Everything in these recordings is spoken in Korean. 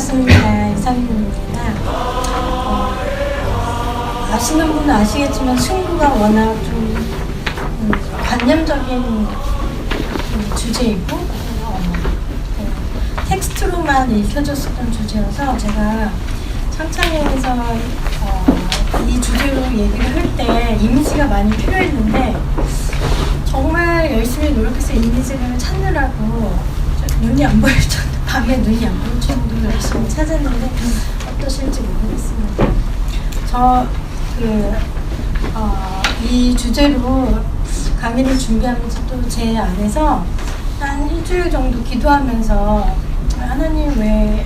반갑습니다. 이상민입니다. 아시는 분은 아시겠지만 승부가 워낙 좀 관념적인 주제이고 텍스트로만 읽혀졌었던 주제여서 제가 창창회에서 이 주제로 얘기를 할 때 이미지가 많이 필요했는데 정말 열심히 노력해서 이미지를 찾느라고 눈이 안 보일 정도, 밤에 눈이 안 보일 정도로 열심히 찾았는데 어떠실지 모르겠습니다. 이 주제로 강의를 준비하면서 또 제 안에서 한 일주일 정도 기도하면서 하나님 왜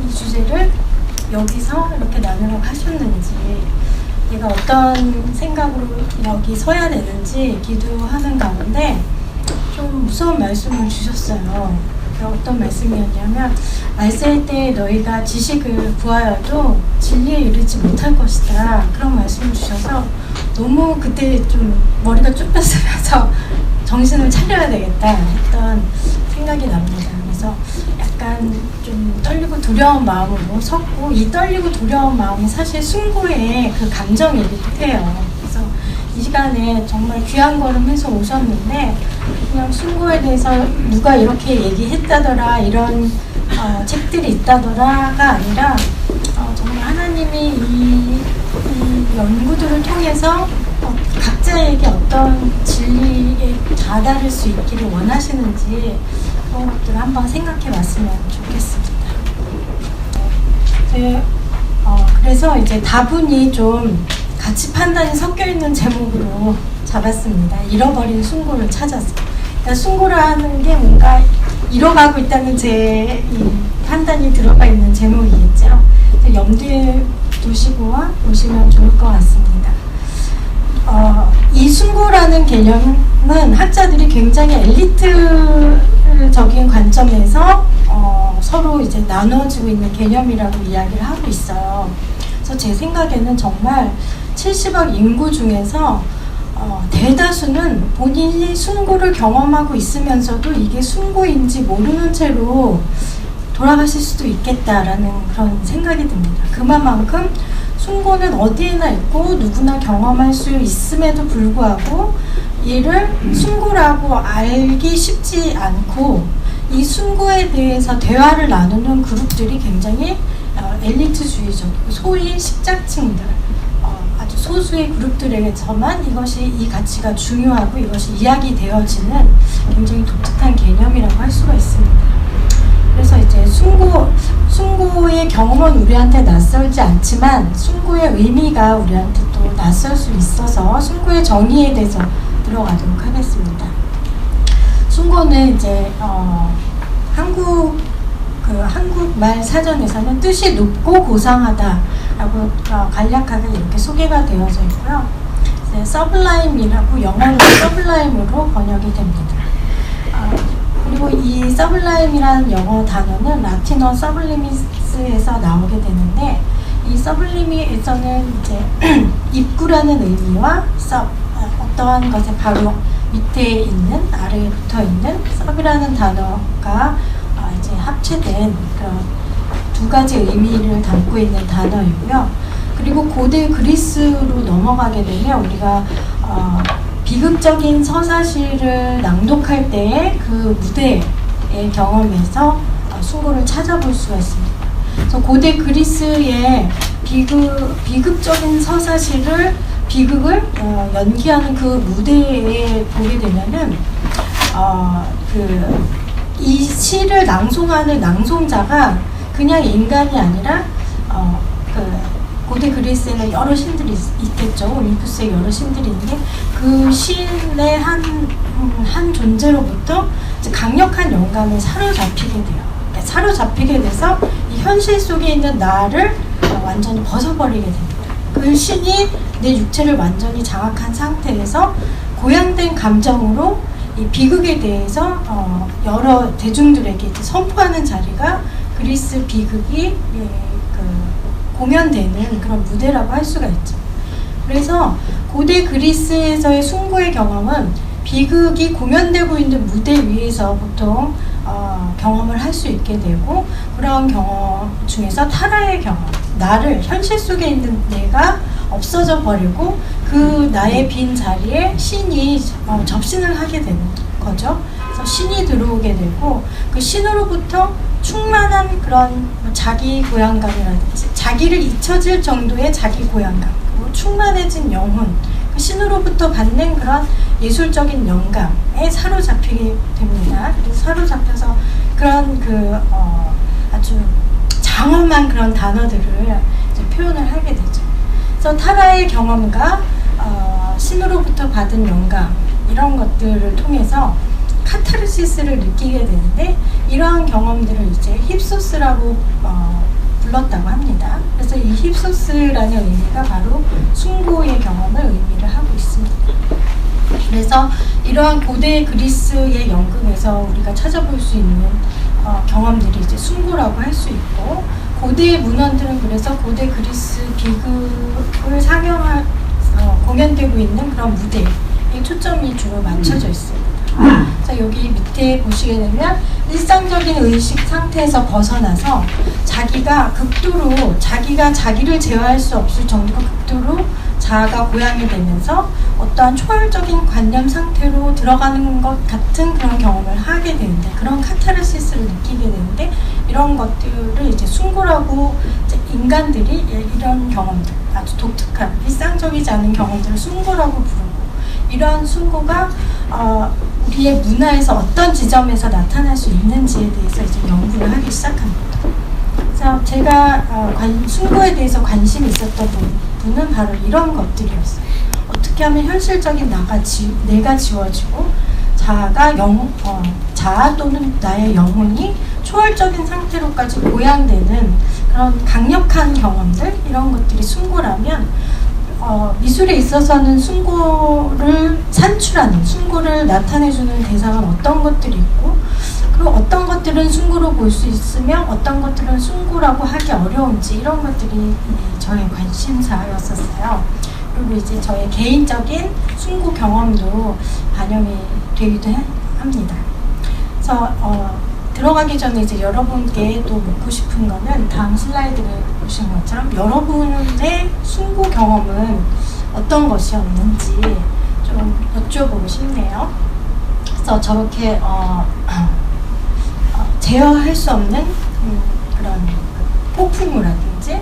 이 주제를 여기서 이렇게 나누라고 하셨는지, 내가 어떤 생각으로 여기 서야 되는지 기도하는 가운데 좀 무서운 말씀을 주셨어요. 어떤 말씀이었냐면, 말세일 때 너희가 지식을 구하여도 진리에 이르지 못할 것이다, 그런 말씀을 주셔서 너무 그때 좀 머리가 쭉 뺐으면서 정신을 차려야 되겠다 했던 생각이 납니다. 그래서 약간 좀 떨리고 두려운 마음으로 섰고, 이 떨리고 두려운 마음이 사실 숭고의 그 감정이기도 해요. 그래서 이 시간에 정말 귀한 걸음해서 오셨는데, 그냥 숭고에 대해서 누가 이렇게 얘기했다더라, 이런 책들이 있다더라가 아니라 정말 하나님이 이 연구들을 통해서 각자에게 어떤 진리에 다다를 수 있기를 원하시는지 그런 것들을 한번 생각해 봤으면 좋겠습니다. 그래서 이제 다분히 좀 가치 판단이 섞여 있는 제목으로 잡았습니다. 잃어버린 숭고를 찾아서. 그러니까 숭고라는 게 뭔가 잃어가고 있다는 제 판단이 들어가 있는 제목이겠죠. 염두에 두시고 보시면 좋을 것 같습니다. 이 숭고라는 개념은 학자들이 굉장히 엘리트적인 관점에서 서로 이제 나눠지고 있는 개념이라고 이야기를 하고 있어요. 그래서 제 생각에는 정말 70억 인구 중에서 대다수는 본인이 숭고를 경험하고 있으면서도 이게 숭고인지 모르는 채로 돌아가실 수도 있겠다라는 그런 생각이 듭니다. 그만큼 숭고는 어디에나 있고 누구나 경험할 수 있음에도 불구하고 이를 숭고라고 알기 쉽지 않고, 이 숭고에 대해서 대화를 나누는 그룹들이 굉장히 엘리트주의적이고 소위 식자층들, 아주 소수의 그룹들에게서만 이 가치가 중요하고 이것이 이야기되어지는 굉장히 독특한 개념이라고 할 수가 있습니다. 그래서 이제 숭고의 경험은 우리한테 낯설지 않지만 숭고의 의미가 우리한테 또 낯설 수 있어서 숭고의 정의에 대해서 들어가도록 하겠습니다. 숭고는 이제 한국말 사전에서는 뜻이 높고 고상하다라고 간략하게 이렇게 소개가 되어져 있고요. 서블라임이라고, 영어로 서블라임으로 번역이 됩니다. 그리고 이 서블라임이라는 영어 단어는 라틴어 서블리미스에서 나오게 되는데, 이 서블리미에서는 이제 입구라는 의미와 어떠한 것에 바로 밑에 있는, 아래에 붙어 있는 서브라는 단어가 이제 합체된 그런 두 가지 의미를 담고 있는 단어이고요. 그리고 고대 그리스로 넘어가게 되면 우리가 비극적인 서사시를 낭독할 때의 그 무대의 경험에서 숭고를 찾아볼 수가 있습니다. 그래서 고대 그리스의 비극적인 서사시를, 비극을 연기하는 그 무대에 보게 되면은 이 시를 낭송하는 낭송자가 그냥 인간이 아니라 고대 그리스에는 여러 신들이 있겠죠. 올림푸스에 여러 신들이 있는데 그 신의 한 존재로부터 이제 강력한 영감에 사로잡히게 돼요. 사로잡히게 돼서 이 현실 속에 있는 나를 완전히 벗어버리게 됩니다. 그 신이 내 육체를 완전히 장악한 상태에서 고양된 감정으로 이 비극에 대해서 여러 대중들에게 선포하는 자리가 그리스 비극이 공연되는 그런 무대라고 할 수가 있죠. 그래서 고대 그리스에서의 숭고의 경험은 비극이 공연되고 있는 무대 위에서 보통 경험을 할 수 있게 되고, 그런 경험 중에서 타라의 경험, 나를, 현실 속에 있는 내가 없어져 버리고 그 나의 빈 자리에 신이 접신을 하게 되는 거죠. 그래서 신이 들어오게 되고, 그 신으로부터 충만한 그런 자기 고향감이라든지 자기를 잊혀질 정도의 자기 고향감, 그리고 충만해진 영혼, 그 신으로부터 받는 그런 예술적인 영감에 사로잡히게 됩니다. 그래서 사로잡혀서 그런 아주 장엄한 그런 단어들을 이제 표현을 하게 되죠. 그래서 타라의 경험과 신으로부터 받은 영감, 이런 것들을 통해서 카타르시스를 느끼게 되는데, 이러한 경험들을 이제 힙소스라고 불렀다고 합니다. 그래서 이 힙소스라는 의미가 바로 숭고의 경험을 의미를 하고 있습니다. 그래서 이러한 고대 그리스의 연극에서 우리가 찾아볼 수 있는 경험들이 이제 숭고라고 할 수 있고, 고대 문헌들은 그래서 고대 그리스 비극을 상영할 공연되고 있는 그런 무대에 초점이 주로 맞춰져 있습니다. 그래서 여기 밑에 보시게 되면 일상적인 의식 상태에서 벗어나서 자기가 극도로, 자기가 자기를 제어할 수 없을 정도로 극도로 자아가 고양이 되면서 어떠한 초월적인 관념 상태로 들어가는 것 같은 그런 경험을 하게 되는데, 그런 카타르시스를 느끼게 되는데, 이런 것들을 이제 숭고라고, 이제 인간들이 이런 경험들, 아주 독특한 일상적이지 않은 경험들을 숭고라고 부르고, 이러한 숭고가 우리의 문화에서 어떤 지점에서 나타날 수 있는지에 대해서 이제 연구를 하기 시작합니다. 그래서 제가 숭고에 대해서 관심이 있었던 부분은 바로 이런 것들이었어요. 어떻게 하면 현실적인 내가 지워지고 자아 또는 나의 영혼이 초월적인 상태로까지 고양되는 그런 강력한 경험들, 이런 것들이 숭고라면, 미술에 있어서는 숭고를 산출하는, 숭고를 나타내주는 대상은 어떤 것들이 있고, 그리고 어떤 것들은 숭고로 볼 수 있으며 어떤 것들은 숭고라고 하기 어려운지, 이런 것들이 저의 관심사였었어요. 그리고 이제 저의 개인적인 숭고 경험도 반영이 되기도 합니다. 그래서 들어가기 전에 이제 여러분께 또 묻고 싶은 거는, 다음 슬라이드를 보신 것처럼 여러분의 숭고 경험은 어떤 것이었는지 좀 여쭤보고 싶네요. 그래서 저렇게 제어할 수 없는 그런 폭풍우라든지,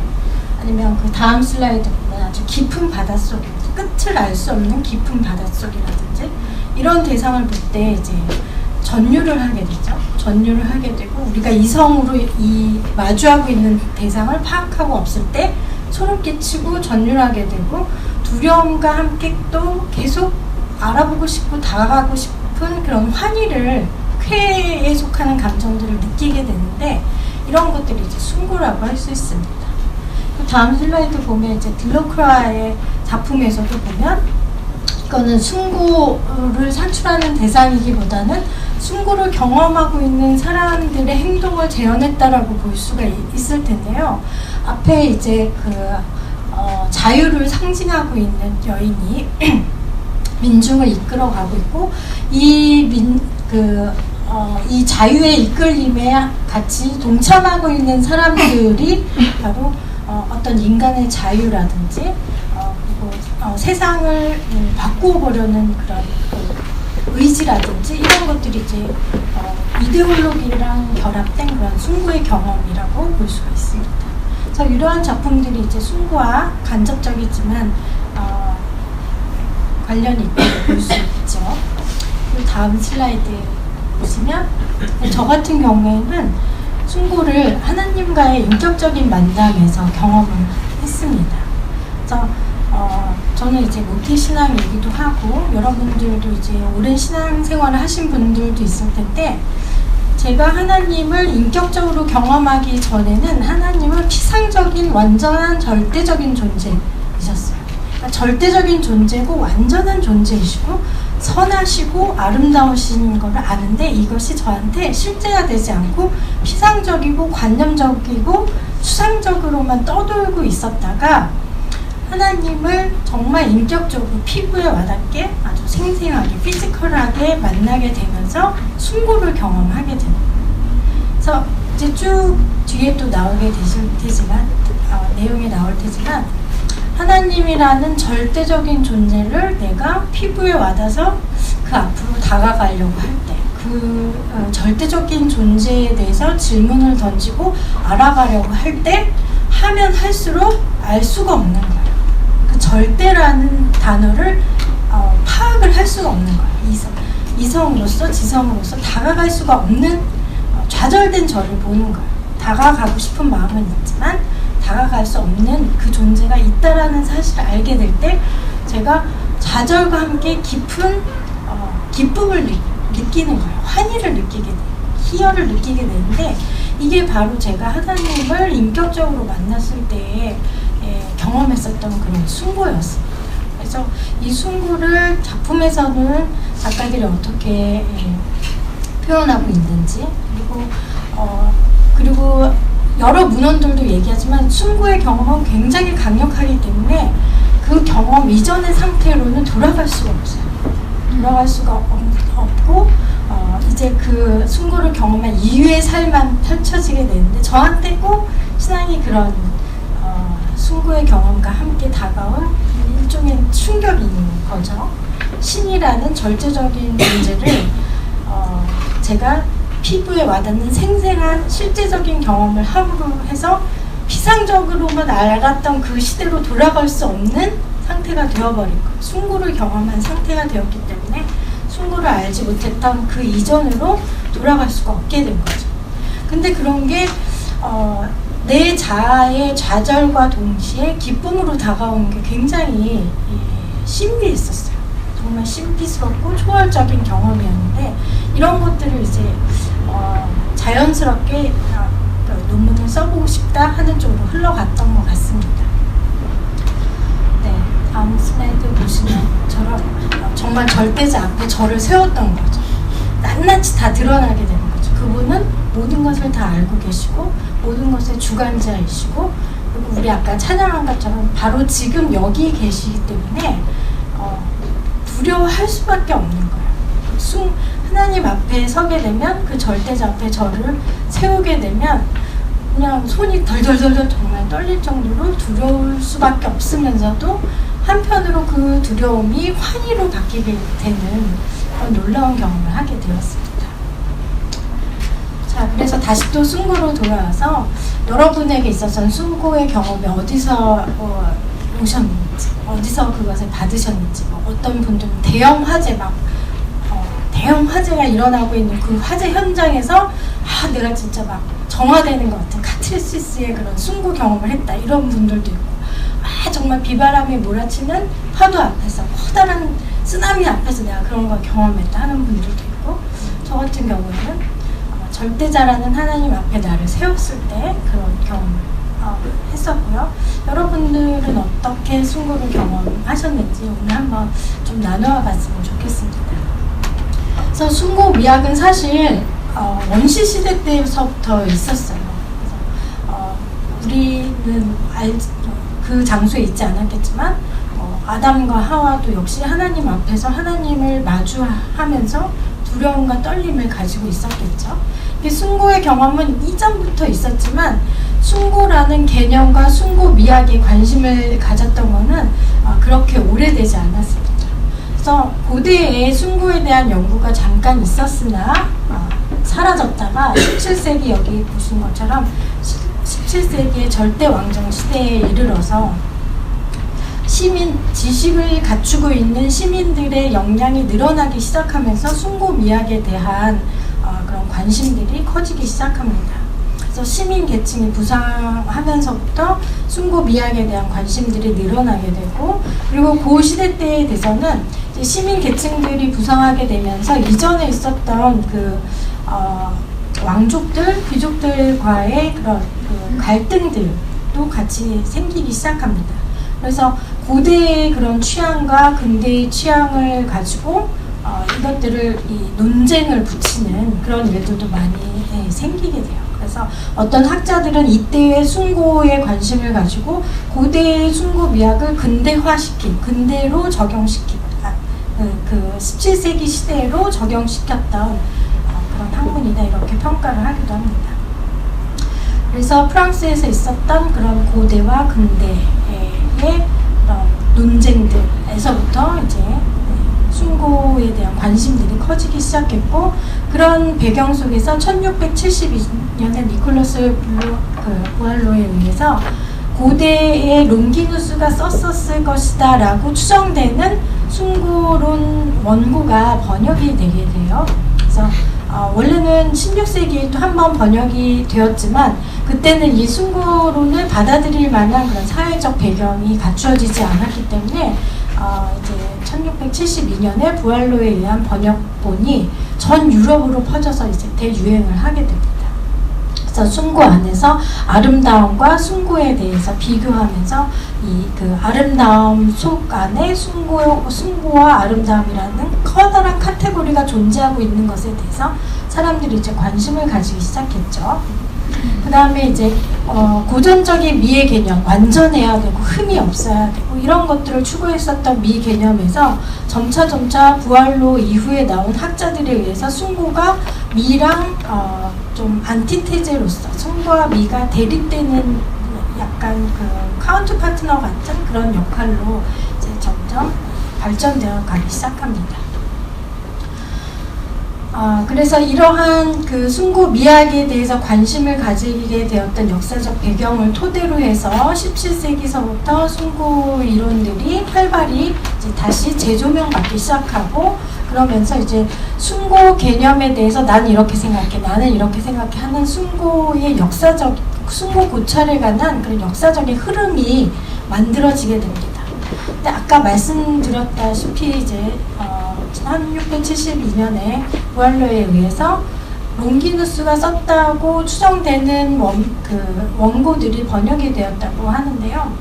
아니면 그 다음 슬라이드 보면 아주 깊은 바닷속, 끝을 알 수 없는 깊은 바닷속이라든지, 이런 대상을 볼 때 이제 전율을 하게 되죠. 전율을 하게 되고, 우리가 이성으로 마주하고 있는 대상을 파악하고 없을 때 소름 끼치고 전율하게 되고, 두려움과 함께 또 계속 알아보고 싶고 다가가고 싶은 그런 환희를, 쾌에 속하는 감정들을 느끼게 되는데, 이런 것들이 이제 숭고라고 할 수 있습니다. 다음 슬라이드 보면 이제 딜로크라의 작품에서도 보면, 이거는 숭고를 산출하는 대상이기보다는 숭고를 경험하고 있는 사람들의 행동을 재현했다라고 볼 수가 있을 텐데요. 앞에 이제 자유를 상징하고 있는 여인이 민중을 이끌어가고 있고, 이 자유의 이끌림에 같이 동참하고 있는 사람들이 바로 어떤 인간의 자유라든지, 그리고 세상을 바꾸어 보려는 그런 의지라든지, 이런 것들이 이제 이데올로기랑 결합된 그런 숭고의 경험이라고 볼 수가 있습니다. 그래서 이러한 작품들이 이제 숭고와 간접적이지만 관련이 있다고 볼 수 있죠. 그리고 다음 슬라이드 보시면, 저 같은 경우에는 숭고를 하나님과의 인격적인 만남에서 경험을 했습니다. 그래서 저는 이제 모태 신앙이기도 하고, 여러분들도 이제 오랜 신앙생활을 하신 분들도 있을 텐데, 제가 하나님을 인격적으로 경험하기 전에는 하나님은 피상적인 완전한 절대적인 존재이셨어요. 그러니까 절대적인 존재고 완전한 존재이시고 선하시고 아름다우신 걸 아는데, 이것이 저한테 실제가 되지 않고 피상적이고 관념적이고 추상적으로만 떠돌고 있었다가, 하나님을 정말 인격적으로 피부에 와닿게 아주 생생하게 피지컬하게 만나게 되면서 숭고를 경험하게 됩니다. 그래서 이제 쭉 뒤에 또 나오게 되지만 내용이 나올 테지만 하나님이라는 절대적인 존재를 내가 피부에 와닿아서 그 앞으로 다가가려고 할 때 그 절대적인 존재에 대해서 질문을 던지고 알아가려고 할 때 하면 할수록 알 수가 없는 거예요. 그 절대라는 단어를 파악을 할 수가 없는 거예요. 이성으로서 지성으로서 다가갈 수가 없는 좌절된 저를 보는 거예요. 다가가고 싶은 마음은 있지만 다가갈 수 없는 그 존재가 있다라는 사실을 알게 될 때 제가 좌절과 함께 깊은 기쁨을 느끼는 거예요. 환희를 느끼게 돼요. 희열을 느끼게 되는데 이게 바로 제가 하나님을 인격적으로 만났을 때 경험했었던 그런 순고였습니다. 그래서 이 순고를 작품에서는 작가들이 어떻게 표현하고 있는지 그리고 여러 문헌들도 얘기하지만 순고의 경험은 굉장히 강력하기 때문에 그 경험 이전의 상태로는 돌아갈 수가 없어요. 돌아갈 수가 없고 이제 그 순고를 경험한 이후의 삶만 펼쳐지게 되는데 저한테 꼭 신앙이 그런 순고의 경험과 함께 다가온 일종의 충격인 거죠. 신이라는 절대적인 존재를 제가 피부에 와닿는 생생한 실제적인 경험을 함으로 해서 피상적으로만 알았던 그 시대로 돌아갈 수 없는 상태가 되어버린 거예요. 순고를 경험한 상태가 되었기 때문에 순고를 알지 못했던 그 이전으로 돌아갈 수가 없게 된 거죠. 근데 그런 게 내 자아의 좌절과 동시에 기쁨으로 다가오는 게 굉장히 신비했었어요. 정말 신비스럽고 초월적인 경험이었는데 이런 것들을 이제 자연스럽게 논문을 써보고 싶다 하는 쪽으로 흘러갔던 것 같습니다. 네, 다음 슬라이드 보시면 처럼 정말 절대자 앞에 저를 세웠던 거죠. 낱낱이 다 드러나게 되는 거죠. 그분은 모든 것을 다 알고 계시고 모든 것의 주관자이시고 그리고 우리 아까 찬양한 것처럼 바로 지금 여기 계시기 때문에 두려워할 수밖에 없는 거예요. 하나님 앞에 서게 되면 그 절대자 앞에 저를 세우게 되면 그냥 손이 덜덜덜 정말 떨릴 정도로 두려울 수밖에 없으면서도 한편으로 그 두려움이 환희로 바뀌게 되는 그런 놀라운 경험을 하게 되었습니다. 자, 그래서 다시 또 순고로 돌아와서 여러분에게 있어서는 순고의 경험이 어디서 오셨는지, 어디서 그것을 받으셨는지, 어떤 분들은 대형 화재 대형 화재가 일어나고 있는 그 화재 현장에서 내가 진짜 막 정화되는 것 같은 카타르시스의 그런 순고 경험을 했다 이런 분들도 있고 정말 비바람이 몰아치는 파도 앞에서 커다란 쓰나미 앞에서 내가 그런 걸 경험했다 하는 분들도 있고 저 같은 경우에는 절대자라는 하나님 앞에 나를 세웠을 때 그런 경험을 했었고요. 여러분들은 어떻게 순고를 경험하셨는지 오늘 한번 좀 나누어 봤으면 좋겠습니다. 그래서 순고 미학은 사실 원시 시대 때서부터 있었어요. 우리는 그 장소에 있지 않았겠지만 아담과 하와도 역시 하나님 앞에서 하나님을 마주하면서 두려움과 떨림을 가지고 있었겠죠. 순고의 경험은 이전부터 있었지만 순고라는 개념과 순고 미학에 관심을 가졌던 것은 그렇게 오래되지 않았습니다. 그래서 고대에 순고에 대한 연구가 잠깐 있었으나 사라졌다가 17세기 여기 보신 것처럼 17세기의 절대 왕정 시대에 이르러서 지식을 갖추고 있는 시민들의 역량이 늘어나기 시작하면서 순고 미학에 대한 그런 관심들이 커지기 시작합니다. 그래서 시민 계층이 부상하면서부터 순고 미학에 대한 관심들이 늘어나게 되고 그리고 그 시대 때에 돼서는 시민 계층들이 부상하게 되면서 이전에 있었던 그 왕족들, 귀족들과의 그런 그 갈등들도 같이 생기기 시작합니다. 그래서 고대의 그런 취향과 근대의 취향을 가지고 이것들을 논쟁을 붙이는 그런 일들도 많이 생기게 돼요. 그래서 어떤 학자들은 이때의 순고에 관심을 가지고 고대의 순고 미학을 근대로 적용시킨 그 17세기 시대로 적용시켰던 그런 학문이다 이렇게 평가를 하기도 합니다. 그래서 프랑스에서 있었던 그런 고대와 근대의 그런 논쟁들에서부터 이제 숭고에 대한 관심들이 커지기 시작했고, 그런 배경 속에서 1672년에 니콜라스 부알로에 의해서 고대의 롱기누스가 썼었을 것이다 라고 추정되는 숭고론 원고가 번역이 되게 돼요. 그래서 원래는 16세기에 또 한 번 번역이 되었지만 그때는 이 숭고론을 받아들일 만한 그런 사회적 배경이 갖추어지지 않았기 때문에 이제 1672년에 부알로에 의한 번역본이 전 유럽으로 퍼져서 이제 대유행을 하게 됩니다. 그래서 숭고 안에서 아름다움과 숭고에 대해서 비교하면서 그 아름다움 속 안에 숭고와 아름다움이라는 커다란 카테고리가 존재하고 있는 것에 대해서 사람들이 이제 관심을 가지기 시작했죠. 그 다음에 이제 고전적인 미의 개념, 완전해야 되고 흠이 없어야 되고 이런 것들을 추구했었던 미 개념에서 점차 부알로 이후에 나온 학자들에 의해서 숭고가 미랑 좀 안티테제로서 숭고와 미가 대립되는 약간 그 카운트 파트너 같은 그런 역할로 이제 점점 발전되어 가기 시작합니다. 그래서 이러한 그 숭고 미학에 대해서 관심을 가지게 되었던 역사적 배경을 토대로 해서 17세기서부터 숭고 이론들이 활발히 이제 다시 재조명받기 시작하고, 그러면서 이제 숭고 개념에 대해서 나는 이렇게 생각해, 나는 이렇게 생각해 하는 숭고의 숭고 고찰에 관한 그런 역사적인 흐름이 만들어지게 됩니다. 근데 아까 말씀드렸다시피 이제 1672년에 부알로에 의해서 롱기누스가 썼다고 추정되는 원고들이 번역이 되었다고 하는데요.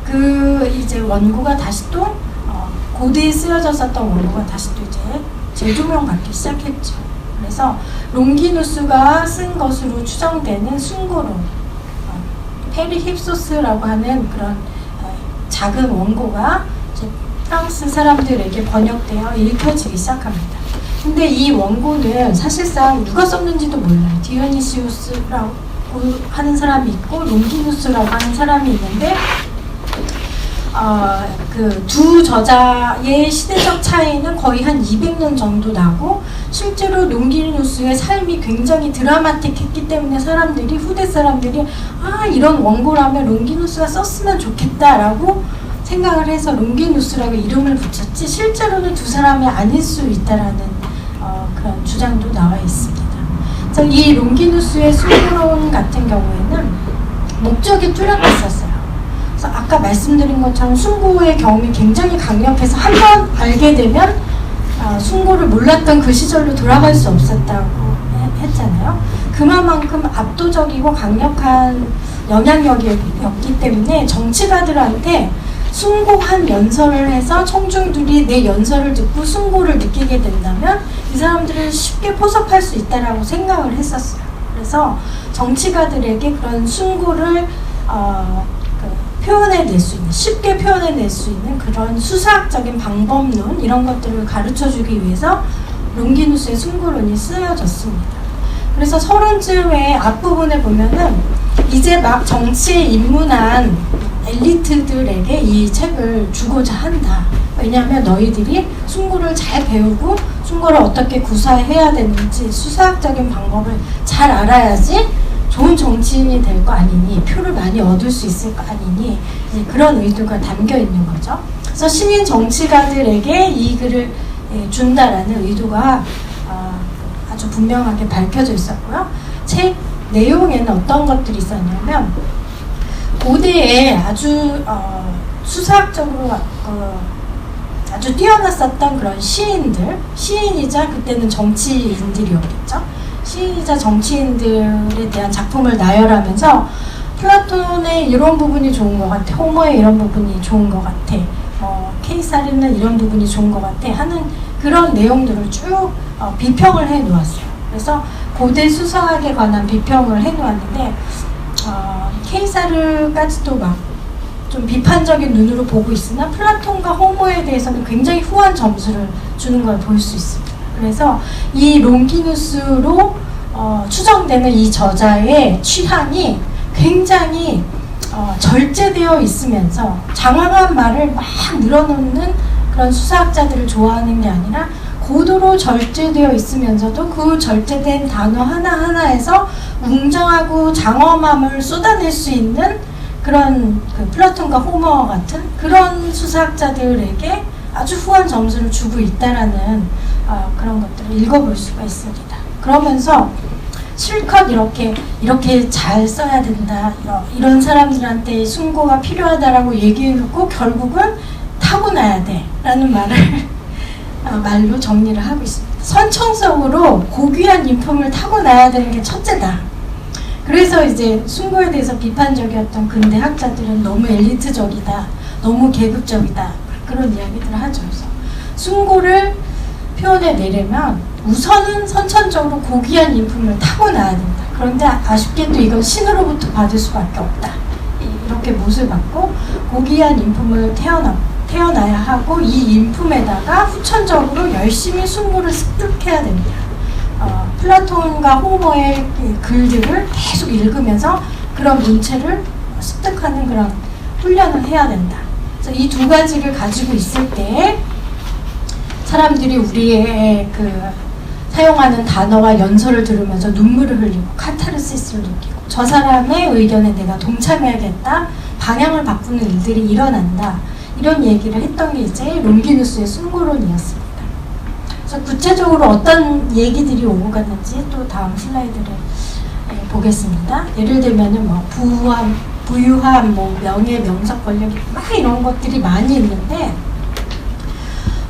그 이제 원고가 다시 또 고대에 쓰여졌었던 원고가 다시 또 이제 재조명받기 시작했죠. 그래서 롱기누스가 쓴 것으로 추정되는 숭고론, 페리 힙소스라고 하는 그런 작은 원고가 이제 프랑스 사람들에게 번역되어 읽혀지기 시작합니다. 근데 이 원고는 사실상 누가 썼는지도 몰라요. 디오니시우스라고 하는 사람이 있고 롱기누스라고 하는 사람이 있는데 그 두 저자의 시대적 차이는 거의 한 200년 정도 나고, 실제로 롱기누스의 삶이 굉장히 드라마틱했기 때문에 후대 사람들이 이런 원고라면 롱기누스가 썼으면 좋겠다라고 생각을 해서 롱기누스라고 이름을 붙였지, 실제로는 두 사람이 아닐 수 있다라는 그런 주장도 나와 있습니다. 그래서 이 롱기누스의 숭고론 같은 경우에는 목적이 뚜렷해 있었어요. 그래서 아까 말씀드린 것처럼 숭고의 경험이 굉장히 강력해서 한 번 알게 되면 숭고를 몰랐던 그 시절로 돌아갈 수 없었다고 했잖아요. 그만큼 압도적이고 강력한 영향력이었기 때문에 정치가들한테 숭고한 연설을 해서 청중들이 내 연설을 듣고 숭고를 느끼게 된다면 이 사람들을 쉽게 포섭할 수 있다라고 생각을 했었어요. 그래서 정치가들에게 그런 숭고를 표현해낼 수 있는, 쉽게 표현해낼 수 있는 그런 수사학적인 방법론 이런 것들을 가르쳐주기 위해서 롱기누스의 숭고론이 쓰여졌습니다. 그래서 서론쯤의 앞부분에 보면은 이제 막 정치에 입문한 엘리트들에게 이 책을 주고자 한다. 왜냐하면 너희들이 숭고를 잘 배우고 숭고를 어떻게 구사해야 되는지 수사학적인 방법을 잘 알아야지 좋은 정치인이 될 거 아니니, 표를 많이 얻을 수 있을 거 아니니, 이제 그런 의도가 담겨 있는 거죠. 그래서 신인 정치가들에게 이 글을 준다라는 의도가 아주 분명하게 밝혀져 있었고요. 책 내용에는 어떤 것들이 있었냐면, 고대에 아주 수사학적으로 아주 뛰어났었던 그런 시인이자 그때는 정치인들이었겠죠. 시인이자 정치인들에 대한 작품을 나열하면서 플라톤의 이런 부분이 좋은 것 같아, 호머의 이런 부분이 좋은 것 같아, 케이사르는 이런 부분이 좋은 것 같아 하는 그런 내용들을 쭉 비평을 해 놓았어요. 그래서 고대 수사학에 관한 비평을 해 놓았는데 케이사르까지도 막 좀 비판적인 눈으로 보고 있으나 플라톤과 호모에 대해서는 굉장히 후한 점수를 주는 걸 볼 수 있습니다. 그래서 이 롱기누스로 추정되는 이 저자의 취향이 굉장히 절제되어 있으면서 장황한 말을 막 늘어놓는 그런 수사학자들을 좋아하는 게 아니라 고도로 절제되어 있으면서도 그 절제된 단어 하나하나에서 웅장하고 장엄함을 쏟아낼 수 있는 그런 그 플라톤과 호머와 같은 그런 수사학자들에게 아주 후한 점수를 주고 있다라는 그런 것들을 읽어볼 수가 있습니다. 그러면서 실컷 이렇게 잘 써야 된다, 이런 사람들한테 숭고가 필요하다라고 얘기해놓고 결국은 타고나야 돼라는 말로 정리를 하고 있습니다. 선천적으로 고귀한 인품을 타고나야 되는 게 첫째다. 그래서 이제 숭고에 대해서 비판적이었던 근대 학자들은 너무 엘리트적이다, 너무 계급적이다, 그런 이야기들을 하죠. 그래서 숭고를 표현해내려면 우선은 선천적으로 고귀한 인품을 타고나야 된다. 그런데 아쉽게도 이건 신으로부터 받을 수밖에 없다. 이렇게 못을 받고 고귀한 인품을 태어나야 하고 이 인품에다가 후천적으로 열심히 숭고를 습득해야 됩니다. 플라톤과 호머의 글들을 계속 읽으면서 그런 문체를 습득하는 그런 훈련을 해야 된다. 그래서 이 두 가지를 가지고 있을 때 사람들이 우리의 사용하는 단어와 연설을 들으면서 눈물을 흘리고 카타르시스를 느끼고 저 사람의 의견에 내가 동참해야겠다, 방향을 바꾸는 일들이 일어난다, 이런 얘기를 했던 게 이제 롱기누스의 숭고론이었습니다. 그래서 구체적으로 어떤 얘기들이 오고 갔는지 또 다음 슬라이드를 보겠습니다. 예를 들면은 뭐 부유함, 뭐 명예, 명석, 권력, 막 이런 것들이 많이 있는데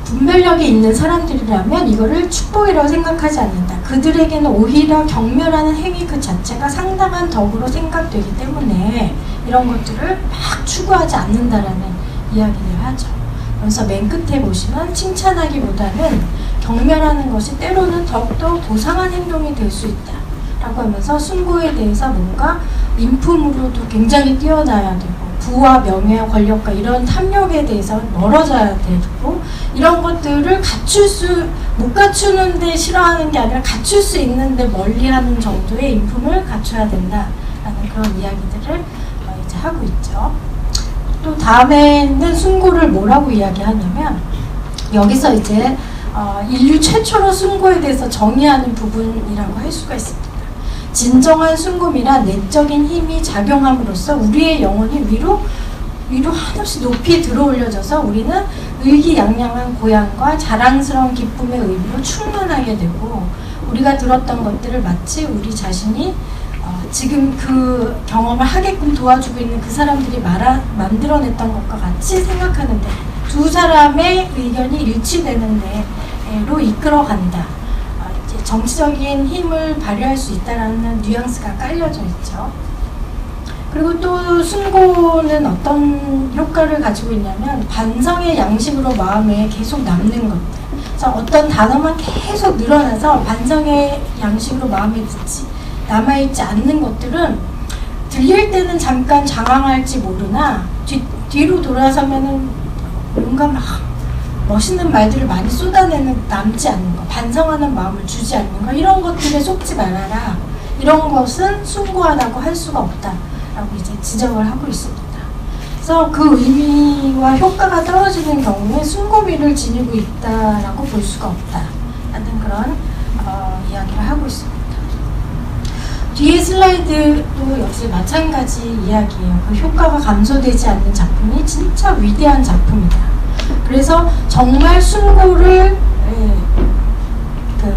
분별력이 있는 사람들이라면 이거를 축복이라고 생각하지 않는다. 그들에게는 오히려 경멸하는 행위 그 자체가 상당한 덕으로 생각되기 때문에 이런 것들을 막 추구하지 않는다라는 이야기를 하죠. 그래서 맨 끝에 보시면 칭찬하기보다는 경멸하는 것이 때로는 더욱더 도상한 행동이 될 수 있다 라고 하면서 숭고에 대해서 뭔가 인품으로도 굉장히 뛰어나야 되고 부와 명예와 권력과 이런 탐욕에 대해서 멀어져야 되고 이런 것들을 못 갖추는데 싫어하는 게 아니라 갖출 수 있는데 멀리하는 정도의 인품을 갖춰야 된다라는 그런 이야기들을 이제 하고 있죠. 또 다음에는 숭고를 뭐라고 이야기하냐면 여기서 이제 인류 최초로 숭고에 대해서 정의하는 부분이라고 할 수가 있습니다. 진정한 숭고미란 내적인 힘이 작용함으로써 우리의 영혼이 위로 한없이 높이 들어올려져서 우리는 의기양양한 고향과 자랑스러운 기쁨의 의미로 충만하게 되고 우리가 들었던 것들을 마치 우리 자신이 지금 그 경험을 하게끔 도와주고 있는 그 사람들이 만들어냈던 것과 같이 생각하는데 두 사람의 의견이 일치되는 데로 이끌어간다. 정치적인 힘을 발휘할 수 있다는 뉘앙스가 깔려져 있죠. 그리고 또 숭고는 어떤 효과를 가지고 있냐면 반성의 양식으로 마음에 계속 남는 것들. 그래서 어떤 단어만 계속 늘어나서 반성의 양식으로 마음에 남아있지 않는 것들은 들릴 때는 잠깐 장황할지 모르나 뒤로 돌아서면은 뭔가 막 멋있는 말들을 많이 쏟아내는 남지 않는 거, 반성하는 마음을 주지 않는 거, 이런 것들에 속지 말아라. 이런 것은 숭고하다고 할 수가 없다라고 이제 지적을 하고 있습니다. 그래서 그 의미와 효과가 떨어지는 경우에 숭고미를 지니고 있다라고 볼 수가 없다라는 그런 이야기를 하고 있습니다. 뒤에 슬라이드도 역시 마찬가지 이야기예요. 그 효과가 감소되지 않는 작품이 진짜 위대한 작품이다. 그래서 정말 숭고를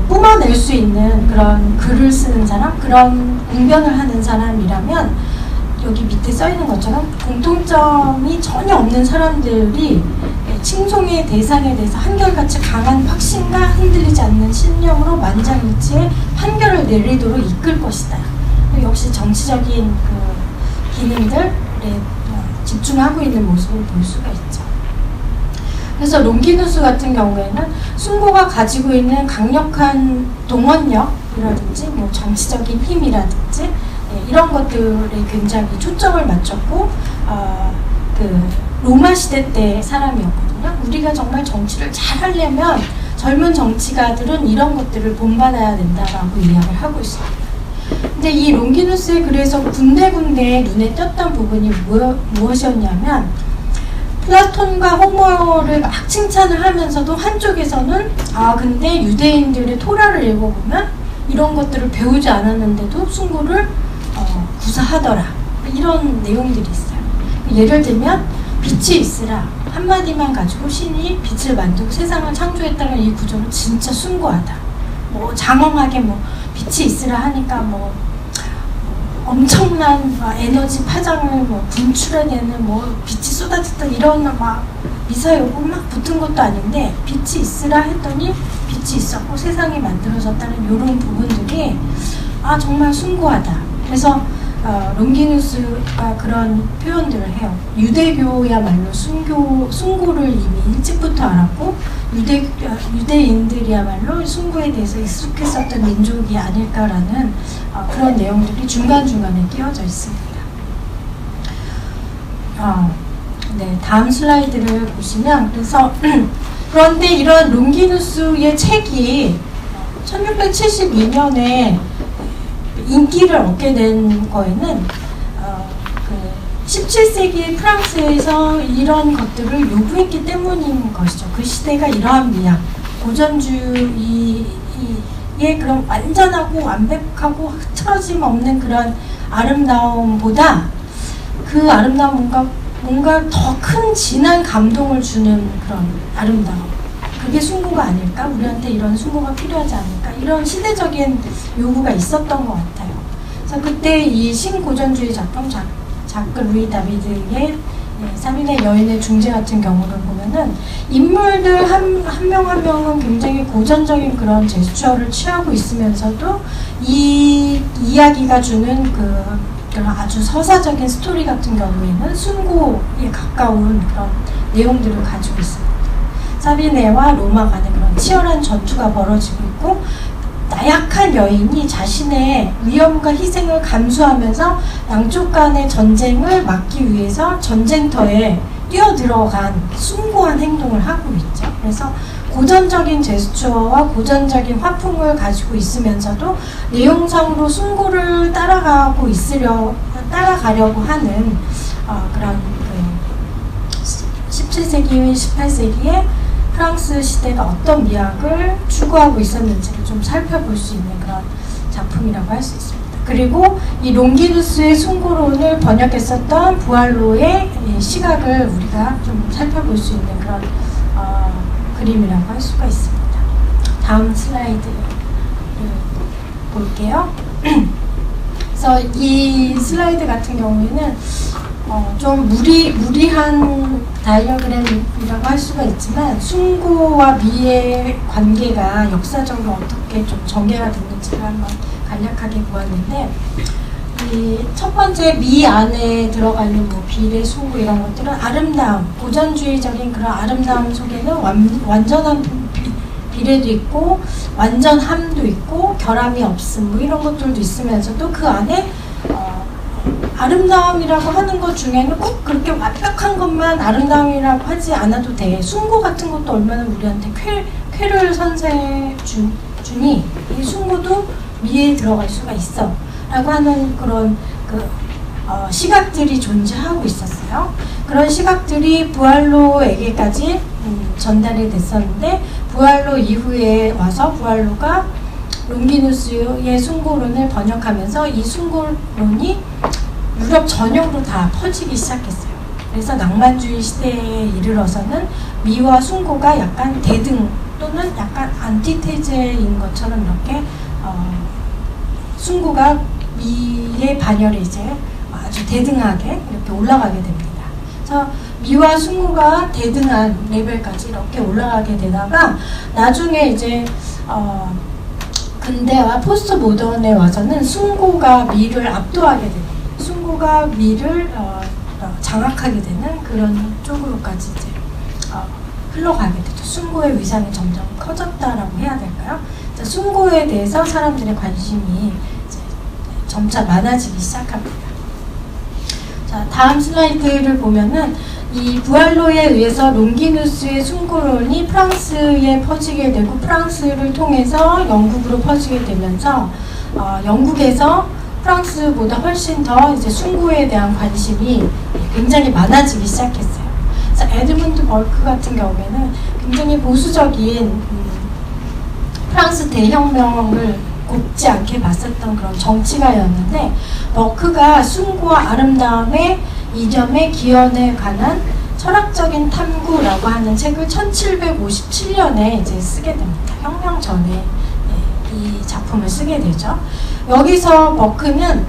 뿜어낼 수 있는 그런 글을 쓰는 사람, 그런 웅변을 하는 사람이라면 여기 밑에 써있는 것처럼 공통점이 전혀 없는 사람들이 칭송의 대상에 대해서 한결같이 강한 확신과 흔들리지 않는 신념으로 만장일치의 판결을 내리도록 이끌 것이다. 역시 정치적인 그 기능들에 집중하고 있는 모습을 볼 수가 있죠. 그래서 롱기누스 같은 경우에는 숭고가 가지고 있는 강력한 동원력이라든지 뭐 정치적인 힘이라든지 이런 것들에 굉장히 초점을 맞췄고 그 로마 시대 때 사람이었거든요. 우리가 정말 정치를 잘 하려면 젊은 정치가들은 이런 것들을 본받아야 된다라고 이야기를 하고 있습니다. 근데 이 롱기누스의 글에서 군데군데 눈에 띄었던 부분이 무엇이었냐면 플라톤과 호모를 막 칭찬을 하면서도 한쪽에서는 근데 유대인들의 토라를 읽어보면 이런 것들을 배우지 않았는데도 숭고를 구사하더라, 이런 내용들이 있어요. 예를 들면 빛이 있으라 한마디만 가지고 신이 빛을 만들고 세상을 창조했다는 이 구조는 진짜 숭고하다. 뭐 장엄하게 뭐 빛이 있으라 하니까 뭐 엄청난 에너지 파장을 뭐 분출해내는 뭐 빛이 쏟아졌던 이런 막 미사여구 막 붙은 것도 아닌데 빛이 있으라 했더니 빛이 있었고 세상이 만들어졌다는 이런 부분들이 정말 숭고하다. 그래서 롱기누스가 그런 표현들을 해요. 유대교야말로 숭고를 이미 일찍부터 알았고 유대인들이야말로 숭고에 대해서 익숙했었던 민족이 아닐까라는 그런 내용들이 중간중간에 끼워져 있습니다. 네, 다음 슬라이드를 보시면 그래서 그런데 이런 롱기누스의 책이 1672년에 인기를 얻게 된 거에는 17세기 프랑스에서 이런 것들을 요구했기 때문인 것이죠. 그 시대가 이러한 미학, 고전주의의 그런 완전하고 완벽하고 흐트러짐 없는 그런 아름다움보다 그 아름다움 뭔가 더 큰 진한 감동을 주는 그런 아름다움, 그게 숭고가 아닐까? 우리한테 이런 숭고가 필요하지 않을까? 이런 시대적인 요구가 있었던 것 같아요. 그래서 그때 이 신고전주의 작품 자크 루이 다비드의 사빈의 여인의 중재 같은 경우를 보면은 인물들 한 명 한 명은 굉장히 고전적인 그런 제스처를 취하고 있으면서도 이 이야기가 주는 그런 아주 서사적인 스토리 같은 경우에는 숭고에 가까운 그런 내용들을 가지고 있습니다. 사비네와 로마 간의 그런 치열한 전투가 벌어지고 있고 나약한 여인이 자신의 위험과 희생을 감수하면서 양쪽 간의 전쟁을 막기 위해서 전쟁터에 뛰어들어간 숭고한 행동을 하고 있죠. 그래서 고전적인 제스처와 고전적인 화풍을 가지고 있으면서도 내용상으로 숭고를 따라가려고 하는 그런 17세기, 18세기의 프랑스 시대가 어떤 미학을 추구하고 있었는지를 좀 살펴볼 수 있는 그런 작품이라고 할 수 있습니다. 그리고 이 롱기누스의 숭고론을 번역했었던 부알로의 시각을 우리가 좀 살펴볼 수 있는 그런 그림이라고 할 수가 있습니다. 다음 슬라이드를 볼게요. 그래서 이 슬라이드 같은 경우에는 좀 무리한 다이어그램이라고 할 수가 있지만 숭고와 미의 관계가 역사적으로 어떻게 좀 전개가 됐는지를 한번 간략하게 보았는데, 이 첫 번째 미 안에 들어가 있는 뭐 비례, 숭고 이런 것들은 아름다움, 고전주의적인 그런 아름다움 속에는 완전한 비례도 있고 완전함도 있고 결함이 없음 뭐 이런 것들도 있으면서도 그 안에 아름다움이라고 하는 것 중에는 꼭 그렇게 완벽한 것만 아름다움이라고 하지 않아도 돼. 숭고 같은 것도 얼마나 우리한테 쾌를 선사해 주니 이 숭고도 미에 들어갈 수가 있어 라고 하는 그런 시각들이 존재하고 있었어요. 그런 시각들이 부알로에게까지 전달이 됐었는데, 부알로 이후에 와서 부알로가 롱기누스의 숭고론을 번역하면서 이 숭고론이 유럽 전역으로 다 퍼지기 시작했어요. 그래서 낭만주의 시대에 이르러서는 미와 숭고가 약간 대등 또는 약간 안티테제인 것처럼 이렇게 숭고가 미의 반열에 이제 아주 대등하게 이렇게 올라가게 됩니다. 그래서 미와 숭고가 대등한 레벨까지 이렇게 올라가게 되다가 나중에 이제 근대와 포스트 모던에 와서는 숭고가 미를 압도하게 됩니다. 숭고가 미를 장악하게 되는 그런 쪽으로까지 이제 흘러가게 되죠. 숭고의 위상이 점점 커졌다라고 해야 될까요? 숭고에 대해서 사람들의 관심이 이제 점차 많아지기 시작합니다. 자, 다음 슬라이드를 보면은 이 부알로에 의해서 롱기누스의 숭고론이 프랑스에 퍼지게 되고 프랑스를 통해서 영국으로 퍼지게 되면서 영국에서 프랑스보다 훨씬 더 이제 숭고에 대한 관심이 굉장히 많아지기 시작했어요. 그래서 에드문드 버크 같은 경우에는 굉장히 보수적인 프랑스 대혁명을 곱지 않게 봤었던 그런 정치가였는데, 버크가 숭고와 아름다움의 이념의 기원에 관한 철학적인 탐구라고 하는 책을 1757년에 이제 쓰게 됩니다. 혁명 전에 이 작품을 쓰게 되죠. 여기서 버크는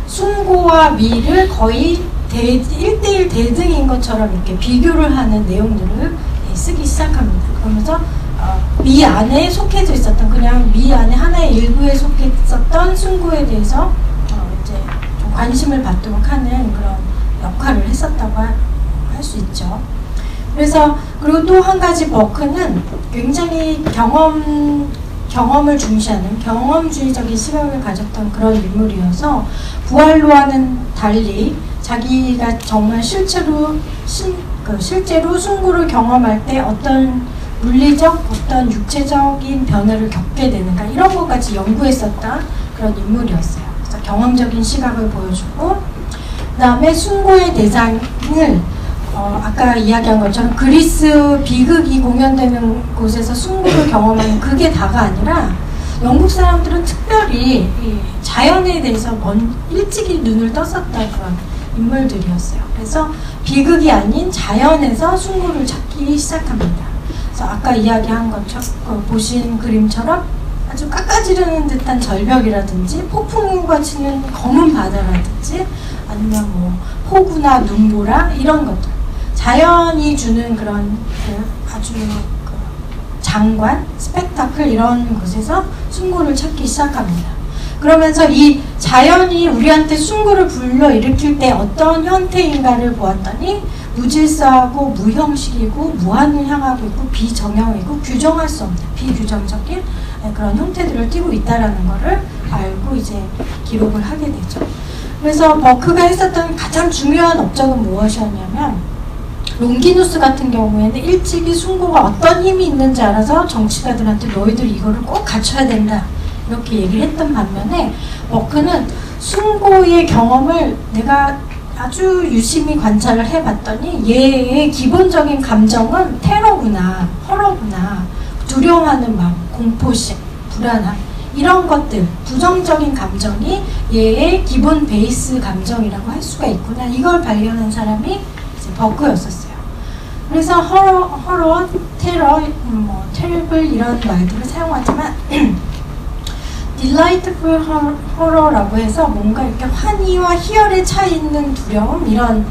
숭고와 미를 거의 1대1 대등인 것처럼 이렇게 비교를 하는 내용들을 쓰기 시작합니다. 그러면서 미 안에 속해져 있었던, 그냥 미 안에 하나의 일부에 속해 있었던 숭고에 대해서 이제 좀 관심을 받도록 하는 그런 역할을 했었다고 할 수 있죠. 그래서 그리고 또 한 가지 버크는 굉장히 경험을 중시하는 경험주의적인 시각을 가졌던 그런 인물이어서 부알로와는 달리 자기가 정말 실제로 숭고를 경험할 때 어떤 물리적, 어떤 육체적인 변화를 겪게 되는가, 이런 것까지 연구했었던 그런 인물이었어요. 그래서 경험적인 시각을 보여주고, 그 다음에 숭고의 대상을 아까 이야기한 것처럼 그리스 비극이 공연되는 곳에서 숭고를 경험하는 그게 다가 아니라, 영국 사람들은 특별히 자연에 대해서 일찍이 눈을 떴었던 그런 인물들이었어요. 그래서 비극이 아닌 자연에서 숭고를 찾기 시작합니다. 그래서 아까 이야기한 것처럼 보신 그림처럼 아주 깎아지르는 듯한 절벽이라든지 폭풍우가 치는 검은 바다라든지 아니면 뭐 폭우나 눈보라 이런 것들, 자연이 주는 그런 아주 장관, 스펙타클 이런 곳에서 숭고를 찾기 시작합니다. 그러면서 이 자연이 우리한테 숭고를 불러일으킬 때 어떤 형태인가를 보았더니 무질서하고 무형식이고 무한을 향하고 있고 비정형이고 규정할 수 없는 비규정적인 그런 형태들을 띠고 있다라는 것을 알고 이제 기록을 하게 되죠. 그래서 버크가 했었던 가장 중요한 업적은 무엇이었냐면, 롱기누스 같은 경우에는 일찍이 숭고가 어떤 힘이 있는지 알아서 정치가들한테 너희들 이거를 꼭 갖춰야 된다 이렇게 얘기를 했던 반면에, 버크는 숭고의 경험을 내가 아주 유심히 관찰을 해봤더니 얘의 기본적인 감정은 테러구나, 허러구나, 두려워하는 마음, 공포심, 불안함, 이런 것들, 부정적인 감정이 얘의 기본 베이스 감정이라고 할 수가 있구나, 이걸 발견한 사람이 이제 버크였었어요. 그래서 허러, 테러, terrible 이런 말들을 사용하지만 delightful horror라고 해서 뭔가 이렇게 환희와 희열에 차 있는 두려움, 이런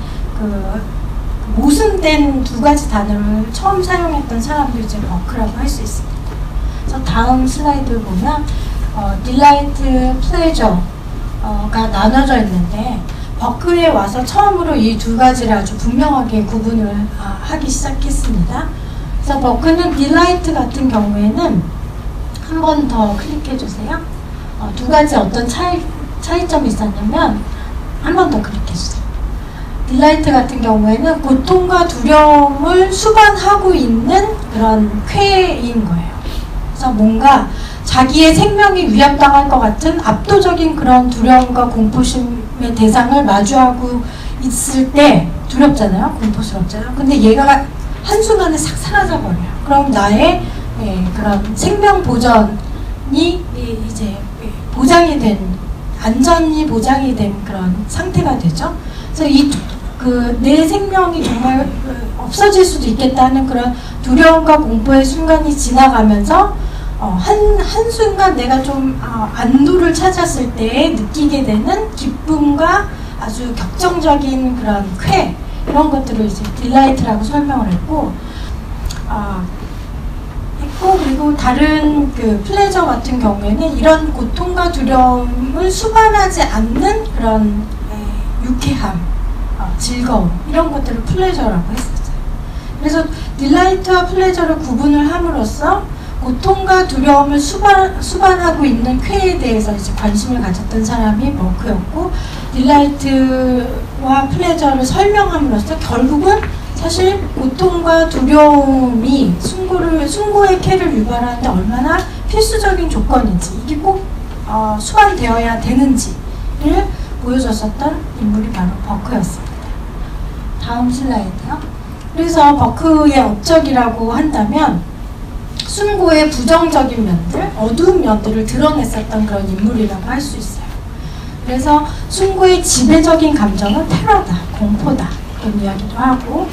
모순된 두 가지 단어를 처음 사용했던 사람들이 이제 버크라고 할 수 있습니다. 그래서 다음 슬라이드 보면 delight, pleasure가 나눠져 있는데, 버크에 와서 처음으로 이 두 가지를 아주 분명하게 구분을 하기 시작했습니다. 그래서 버크는 delight 같은 경우에는 한 번 더 클릭해 주세요. 두 가지 어떤 차이점이 있었냐면, 한 번 더 클릭해 주세요. 딜라이트 같은 경우에는 고통과 두려움을 수반하고 있는 그런 쾌인 거예요. 그래서 뭔가 자기의 생명이 위협당할 것 같은 압도적인 그런 두려움과 공포심의 대상을 마주하고 있을 때 두렵잖아요. 공포스럽잖아요. 근데 얘가 한순간에 싹 사라져 버려요. 그럼 나의 그런 생명 보전이 이제 보장이 된, 안전이 보장이 된 그런 상태가 되죠. 그래서 내 생명이 정말 없어질 수도 있겠다는 그런 두려움과 공포의 순간이 지나가면서 한순간 내가 좀 안도를 찾았을 때 느끼게 되는 기쁨과 아주 격정적인 그런 쾌, 이런 것들을 이제 딜라이트라고 설명을 했고, 그리고 다른 플레저 같은 경우에는 이런 고통과 두려움을 수반하지 않는 그런 유쾌함, 즐거움, 이런 것들을 플레저라고 했었어요. 그래서 딜라이트와 플레저를 구분을 함으로써 고통과 두려움을 수반하고 있는 쾌에 대해서 이제 관심을 가졌던 사람이 버크였고, 딜라이트와 플레저를 설명함으로써 결국은 사실 고통과 두려움이 숭고의 쾌를 유발하는데 얼마나 필수적인 조건인지, 이게 꼭 수반되어야 되는지를 보여줬었던 인물이 바로 버크였습니다. 다음 슬라이드요. 그래서 버크의 업적이라고 한다면 숭고의 부정적인 면들, 어두운 면들을 드러냈었던 그런 인물이라고 할 수 있어요. 그래서 숭고의 지배적인 감정은 테러다, 공포다, 그런 이야기도 하고,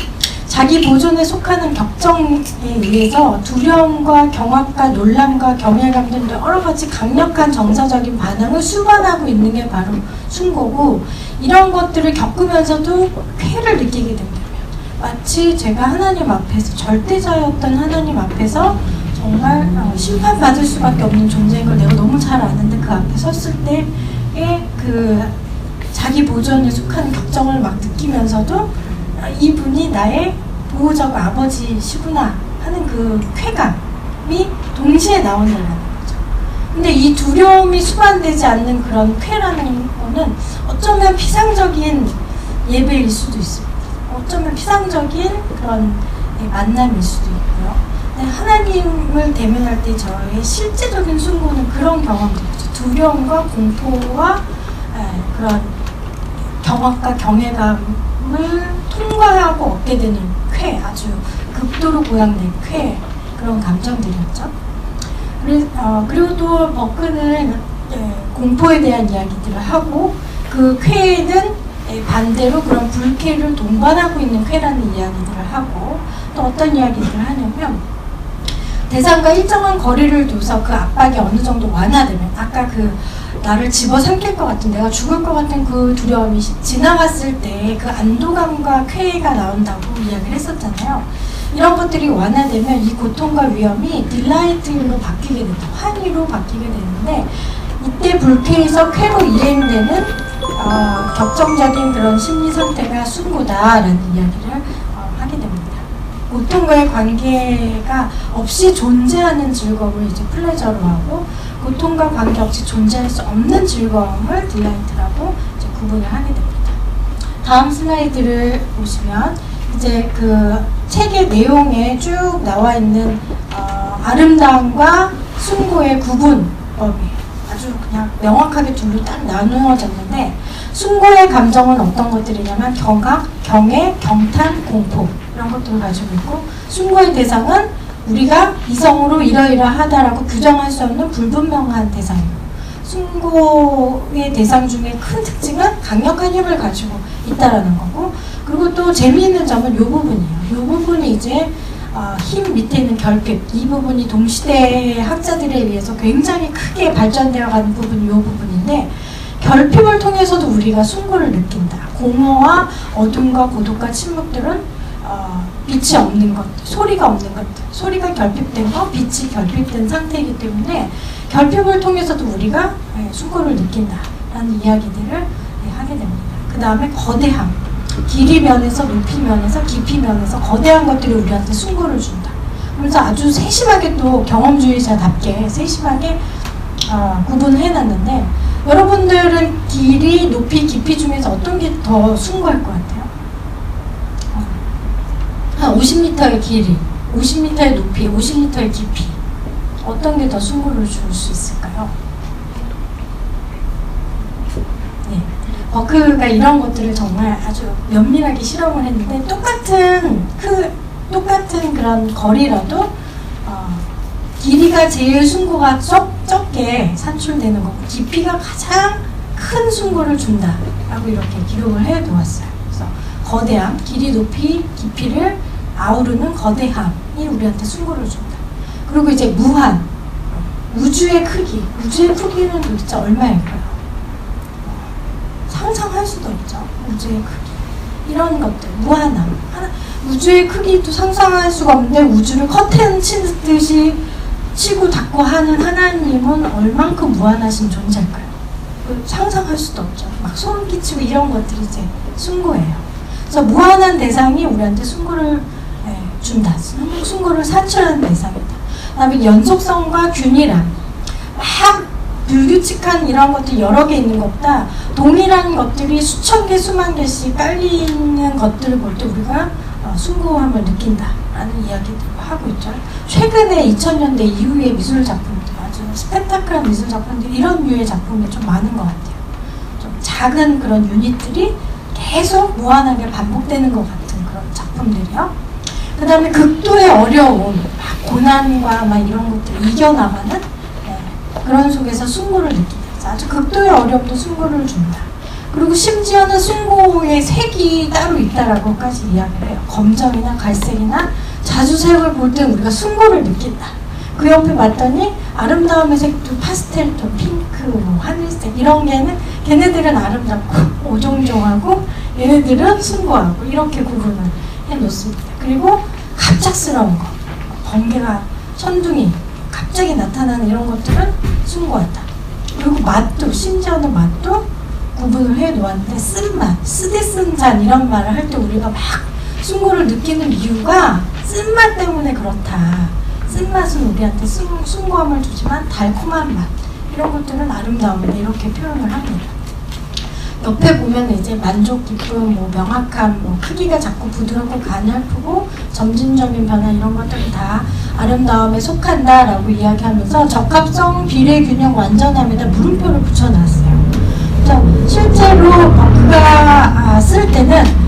자기 보존에 속하는 격정에 의해서 두려움과 경악과 놀람과 경외감 등 여러 가지 강력한 정서적인 반응을 수반하고 있는 게 바로 숭고고, 이런 것들을 겪으면서도 쾌를 느끼게 된다면 마치 제가 하나님 앞에서, 절대자였던 하나님 앞에서 정말 심판받을 수밖에 없는 존재인 걸 내가 너무 잘 아는데 그 앞에 섰을 때의 그 자기 보존에 속하는 격정을 막 느끼면서도 이분이 나의 보호자고 아버지시구나 하는 그 쾌감이 동시에 나온다는 거죠. 근데 이 두려움이 수반되지 않는 그런 쾌라는 거는 어쩌면 피상적인 예배일 수도 있습니다. 어쩌면 피상적인 그런 만남일 수도 있고요. 근데 하나님을 대면할 때 저의 실제적인 숭고는 그런 경험들이죠. 두려움과 공포와 그런 경악과 경외감을 통과하고 얻게 되는 쾌, 아주 극도로 고양된 쾌, 그런 감정들이었죠. 그리고 또 버크는 공포에 대한 이야기들을 하고, 그 쾌는 반대로 그런 불쾌를 동반하고 있는 쾌라는 이야기들을 하고, 또 어떤 이야기들을 하냐면 대상과 일정한 거리를 둬서 그 압박이 어느 정도 완화되면, 아까 그 나를 집어삼킬 것 같은, 내가 죽을 것 같은 그 두려움이 지나갔을 때 그 안도감과 쾌가 나온다고 이야기를 했었잖아요. 이런 것들이 완화되면 이 고통과 위험이 딜라이트로 바뀌게 된다, 환희로 바뀌게 되는데, 이때 불쾌에서 쾌로 이행되는 격정적인 그런 심리 상태가 숭고다라는 이야기를 하게 됩니다. 고통과의 관계가 없이 존재하는 즐거움을 이제 플레저로 하고, 고통과 관계없이 존재할 수 없는 즐거움을 딜라이트라고 이제 구분을 하게 됩니다. 다음 슬라이드를 보시면 이제 그 책의 내용에 쭉 나와 있는 아름다움과 숭고의 구분법이 아주 그냥 명확하게 둘로 딱 나누어졌는데, 숭고의 감정은 어떤 것들이냐면 경악, 경애, 경탄, 공포, 이런 것들을 가지고 있고, 숭고의 대상은 우리가 이성으로 이러이러하다라고 규정할 수 없는 불분명한 대상이에요. 숭고의 대상 중에 큰 특징은 강력한 힘을 가지고 있다라는 거고, 그리고 또 재미있는 점은 이 부분이에요. 이 부분이 이제 힘 밑에 있는 결핍, 이 부분이 동시대의 학자들에 의해서 굉장히 크게 발전되어 가는 부분이 이 부분인데, 결핍을 통해서도 우리가 숭고를 느낀다. 공허와 어둠과 고독과 침묵들은 빛이 없는 것들, 소리가 없는 것들, 소리가 결핍된 거, 빛이 결핍된 상태이기 때문에 결핍을 통해서도 우리가 숭고를 느낀다라는 이야기들을 하게 됩니다. 그 다음에 거대함, 길이 면에서, 높이 면에서, 깊이 면에서 거대한 것들이 우리한테 숭고를 준다. 그래서 아주 세심하게, 또 경험주의자답게 세심하게 구분을 해놨는데, 여러분들은 길이, 높이, 깊이 중에서 어떤 게 더 숭고할 것 같아요? 한 50m의 길이, 50m의 높이, 50m의 깊이, 어떤 게 더 숭고를 줄 수 있을까요? 네. 버크가 이런 것들을 정말 아주 면밀하게 실험을 했는데, 똑같은 그런 거리라도 길이가 제일 숭고가 적게 산출되는 거고, 깊이가 가장 큰 숭고를 준다라고 이렇게 기록을 해 놓았어요. 그래서 거대함, 길이, 높이, 깊이를 아우르는 거대함이 우리한테 숭고를 준다. 그리고 이제 무한, 우주의 크기는 도대체 얼마일까요? 상상할 수도 없죠. 우주의 크기, 이런 것들, 무한함. 우주의 크기도 상상할 수가 없는데, 우주를 커튼 치듯이 치고 닫고 하는 하나님은 얼만큼 무한하신 존재일까요? 상상할 수도 없죠. 막 소름 끼치고 이런 것들이 이제 숭고예요. 그래서 무한한 대상이 우리한테 숭고를 준다. 숭고를 산출하는 대상이다. 그 다음에 연속성과 균일함. 막 불규칙한 이런 것들이 여러 개 있는 것보다 동일한 것들이 수천 개, 수만 개씩 깔리는 것들을 볼 때 우리가 숭고함을 느낀다라는 이야기들을 하고 있죠. 최근에 2000년대 이후의 미술 작품들, 아주 스펙타클한 미술 극작품들 이런 류의 작품이 좀 많은 것 같아요. 좀 작은 그런 유닛들이 계속 무한하게 반복되는 것 같은 그런 작품들이요. 그 다음에 극도의 어려움, 고난과 막 이런 것들을 이겨나가는 그런 속에서 숭고를 느끼다. 아주 극도의 어려움도 숭고를 준다. 그리고 심지어는 숭고의 색이 따로 있다라고까지 이야기를 해요. 검정이나 갈색이나 자주색을 볼 때 우리가 숭고를 느낀다. 그 옆에 봤더니 아름다움의 색도 파스텔 톤, 핑크, 뭐 하늘색 이런 게는 걔네들은 아름답고 오종종하고 얘네들은 숭고하고 이렇게 구분을 해놓습니다. 그리고 갑작스러운 거, 번개가 천둥이 갑자기 나타나는 이런 것들은 숭고하다. 그리고 맛도, 심지어는 맛도 구분을 해놓았는데 쓴맛, 쓰디쓴 잔 이런 말을 할 때 우리가 막 숭고를 느끼는 이유가 쓴맛 때문에 그렇다. 쓴맛은 우리한테 숭고함을 주지만 달콤한 맛 이런 것들은 아름다움이다 이렇게 표현을 합니다. 옆에 보면 이제 만족, 기쁨, 뭐 명확함, 뭐 크기가 작고 부드럽고 가냘프고 점진적인 변화 이런 것들은 다 아름다움에 속한다라고 이야기하면서 적합성, 비례, 균형, 완전함에다 물음표를 붙여놨어요. 그래서 실제로 버크가 쓸 때는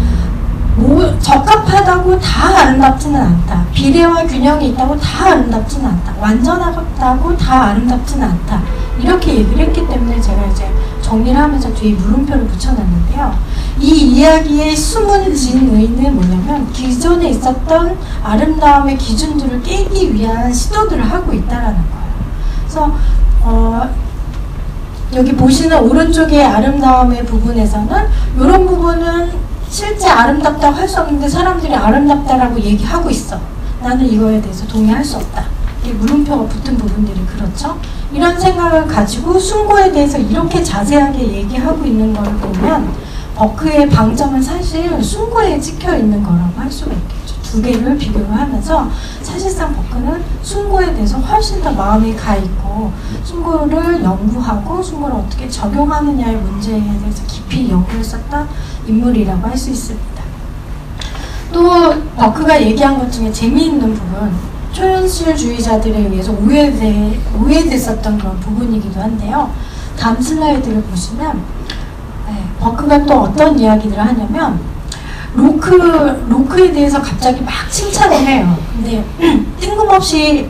적합하다고 다 아름답지는 않다. 비례와 균형이 있다고 다 아름답지는 않다. 완전하다고 다 아름답지는 않다. 이렇게 얘기를 했기 때문에 제가 이제 정리를 하면서 뒤에 물음표를 붙여놨는데요. 이 이야기의 숨은 진의는 뭐냐면 기존에 있었던 아름다움의 기준들을 깨기 위한 시도들을 하고 있다라는 거예요. 그래서 여기 보시는 오른쪽의 아름다움의 부분에서는 이런 부분은 실제 아름답다고 할 수 없는데 사람들이 아름답다라고 얘기하고 있어. 나는 이거에 대해서 동의할 수 없다. 이 물음표가 붙은 부분들이 그렇죠. 이런 생각을 가지고 숭고에 대해서 이렇게 자세하게 얘기하고 있는 걸 보면 버크의 방점은 사실 숭고에 찍혀 있는 거라고 할 수가 있겠죠. 두 개를 비교를 하면서 사실상 버크는 숭고에 대해서 훨씬 더 마음이 가 있고 숭고를 연구하고 숭고를 어떻게 적용하느냐의 문제에 대해서 깊이 연구했었던 인물이라고 할 수 있습니다. 또 버크가 얘기한 것 중에 재미있는 부분, 초현실주의자들에 의해서 오해됐었던 그런 부분이기도 한데요. 다음 슬라이드를 보시면 버크가 또 어떤 이야기들을 하냐면 로크에 대해서 갑자기 막 칭찬을 해요. 근데 뜬금없이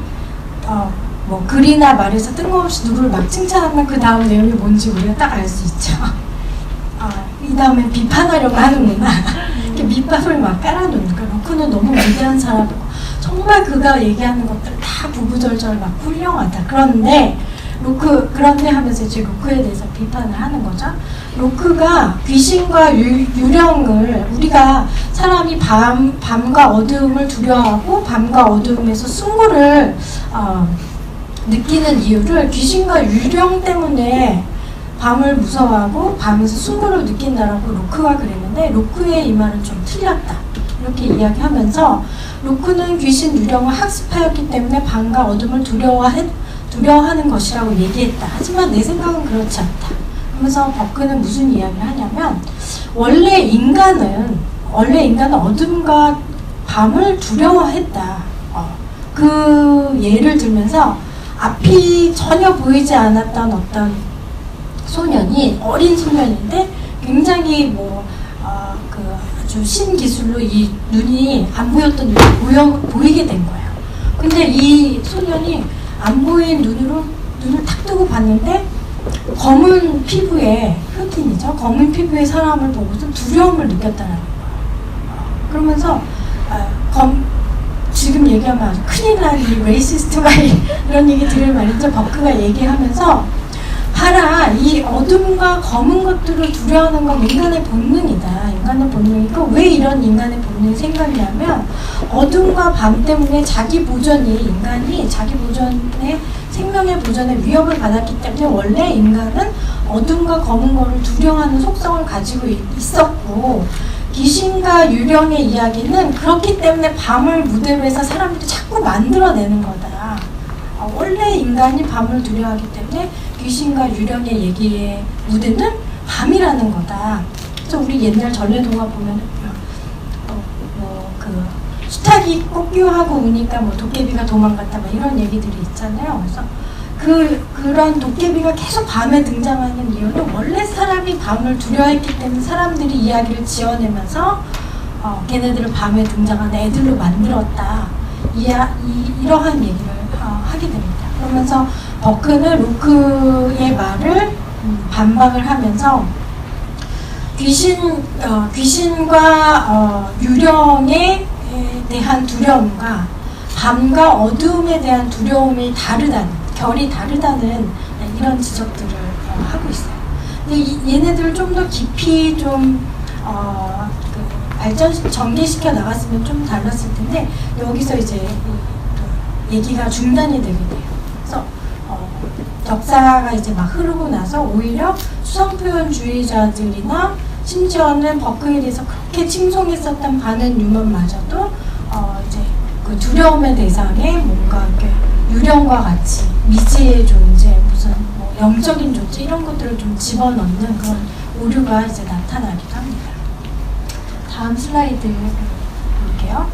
뭐 글이나 말에서 뜬금없이 누구를 막 칭찬하면 그 다음 내용이 뭔지 우리가 딱 알 수 있죠. 이 다음에 비판하려고 하는구나. 이렇게 밑밥을 막 깔아놓는 거예요. 로크는 너무 위대한 사람이고 정말 그가 얘기하는 것들 다 구구절절 막 훌륭하다. 그런데 하면서 이제 로크에 대해서 비판을 하는 거죠. 로크가 귀신과 유령을 우리가 사람이 밤과 어두움을 두려워하고 밤과 어두움에서 숭고를 느끼는 이유를 귀신과 유령 때문에 밤을 무서워하고 밤에서 숭고를 느낀다라고 로크가 그랬는데 로크의 이 말은 좀 틀렸다. 이렇게 이야기하면서 로크는 귀신 유령을 학습하였기 때문에 밤과 어둠을 두려워하는 것이라고 얘기했다. 하지만 내 생각은 그렇지 않다. 그러면서 버크는 무슨 이야기를 하냐면 원래 인간은 어둠과 밤을 두려워했다. 그 예를 들면서 앞이 전혀 보이지 않았던 어떤 소년이 어린 소년인데 굉장히 아주 신기술로 이 눈이 안 보였던 눈이 보이게 된 거예요. 근데 이 소년이 안 보인 눈을 탁 뜨고 봤는데 검은 피부에 흑인이죠. 검은 피부의 사람을 보고서 두려움을 느꼈다는 거예요. 그러면서 지금 얘기하면 아주 큰일 난 이 레이시스트가 이런 얘기 들을 말이죠. 버크가 얘기하면서 봐라, 이 어둠과 검은 것들을 두려워하는 건 인간의 본능이다. 인간의 본능이고 왜 이런 인간의 본능이 생겼냐면 어둠과 밤 때문에 인간이 자기 보존의 생명의 보존에 위협을 받았기 때문에 원래 인간은 어둠과 검은 거를 두려워하는 속성을 가지고 있었고 귀신과 유령의 이야기는 그렇기 때문에 밤을 무대로 해서 사람들이 자꾸 만들어내는 거다. 원래 인간이 밤을 두려워하기 때문에 귀신과 유령의 얘기의 무대는 밤이라는 거다. 그래서 우리 옛날 전래동화 보면 수탉이 꺾유하고 우니까 뭐 도깨비가 도망갔다 뭐 이런 얘기들이 있잖아요. 그래서 그런 도깨비가 계속 밤에 등장하는 이유는 원래 사람이 밤을 두려워했기 때문에 사람들이 이야기를 지어내면서 걔네들을 밤에 등장하는 애들로 만들었다. 이러한 얘기를 하게 됩니다. 그러면서 버크는 로크의 말을 반박을 하면서 귀신과 유령에 대한 두려움과 밤과 어두움에 대한 두려움이 다르다는, 결이 다르다는 이런 지적들을 하고 있어요. 근데 얘네들을 좀 더 깊이 전개시켜 나갔으면 좀 달랐을 텐데 여기서 이제 얘기가 중단이 되게 돼요. 그래서 역사가 이제 막 흐르고 나서 오히려 수성표현주의자들이나 심지어는 버크에 대해서 그렇게 칭송했었던 바는 뉴먼마저도 이제 그 두려움의 대상에 뭔가 이렇게 유령과 같이 미지의 존재, 무슨 뭐 영적인 존재 이런 것들을 좀 집어넣는 그런 오류가 이제 나타나기도 합니다. 다음 슬라이드 볼게요.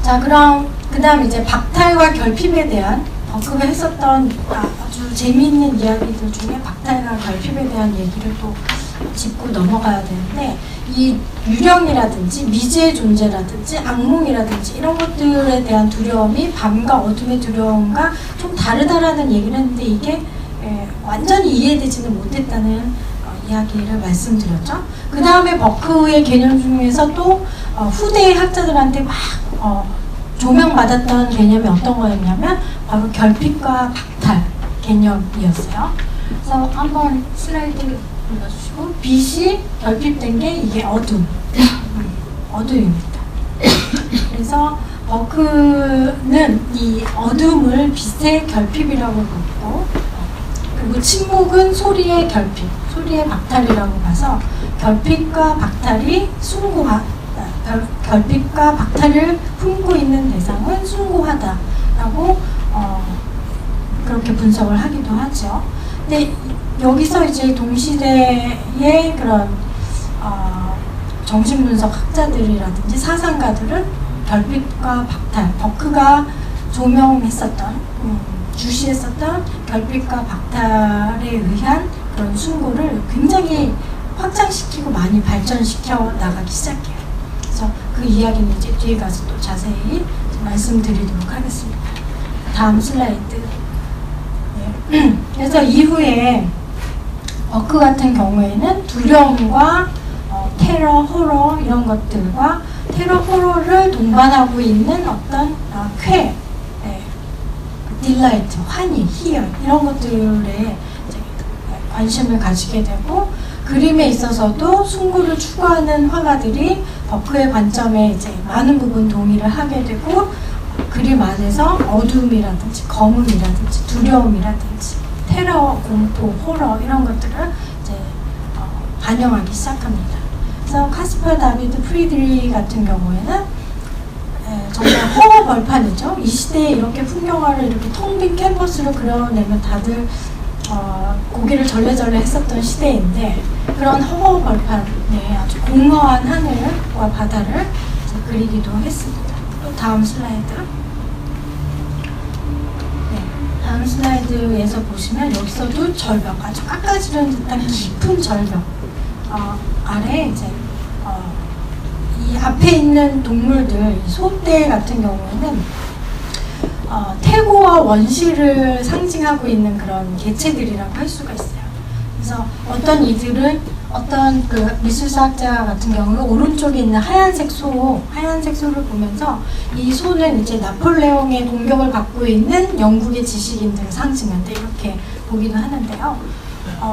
자, 그럼 그 다음 이제 박탈과 결핍에 대한 버크가 했었던 아주 재미있는 이야기들 중에 박탈과 결핍에 대한 얘기를 또 짚고 넘어가야 되는데, 이 유령이라든지 미지의 존재라든지 악몽이라든지 이런 것들에 대한 두려움이 밤과 어둠의 두려움과 좀 다르다라는 얘기를 했는데 이게 완전히 이해되지는 못했다는 이야기를 말씀드렸죠. 그 다음에 버크의 개념 중에서 또 후대의 학자들한테 막 조명받았던 개념이 어떤 거였냐면 바로 결핍과 박탈 개념이었어요. 그래서 한번 슬라이드 불러주시고, 빛이 결핍된 게 이게 어둠입니다. 그래서 버크는 이 어둠을 빛의 결핍이라고 보고, 그리고 침묵은 소리의 결핍, 소리의 박탈이라고 봐서 결핍과 박탈이 결핍과 박탈을 품고 있는 대상은 숭고하다라고 그렇게 분석을 하기도 하죠. 근데 여기서 이제 동시대의 그런 정신분석 학자들이라든지 사상가들은 결핍과 박탈, 버크가 조명했었던 주시했었던 결핍과 박탈에 의한 그런 숭고를 굉장히 확장시키고 많이 발전시켜 나가기 시작해요. 그래서 그 이야기는 이제 뒤에 가서 또 자세히 말씀드리도록 하겠습니다. 다음 슬라이드. 네. 그래서 이후에 버크 같은 경우에는 두려움과 테러, 호러 이런 것들과 테러, 호러를 동반하고 있는 어떤 쾌, 딜라이트, 환희, 희열 이런 것들에 관심을 가지게 되고, 그림에 있어서도 숭고를 추구하는 화가들이 버크의 관점에 이제 많은 부분 동의를 하게 되고, 그림 안에서 어둠이라든지 검음이라든지 두려움이라든지 테러, 공포, 호러 이런 것들을 이제 반영하기 시작합니다. 그래서 카스퍼 다비드 프리드리 같은 경우에는 정말 허허벌판이죠. 이 시대에 이렇게 풍경화를 이렇게 텅 빈 캔버스로 그려내면 다들 고개를 절레절레 했었던 시대인데, 그런 허허벌판에 아주 공허한 하늘과 바다를 그리기도 했습니다. 또 다음 슬라이드. 네, 다음 슬라이드에서 보시면 여기서도 절벽, 아주 깎아지른 듯한 깊은 절벽 아래 이제 이 앞에 있는 동물들, 소떼 같은 경우에는 태고와 원시를 상징하고 있는 그런 개체들이라고 할 수가 있어요. 그래서 어떤 이들은 어떤 그 미술사학자 같은 경우는 오른쪽에 있는 하얀색 소를 보면서 이 소는 이제 나폴레옹의 공격을 받고 있는 영국의 지식인들을 상징한다 이렇게 보기도 하는데요.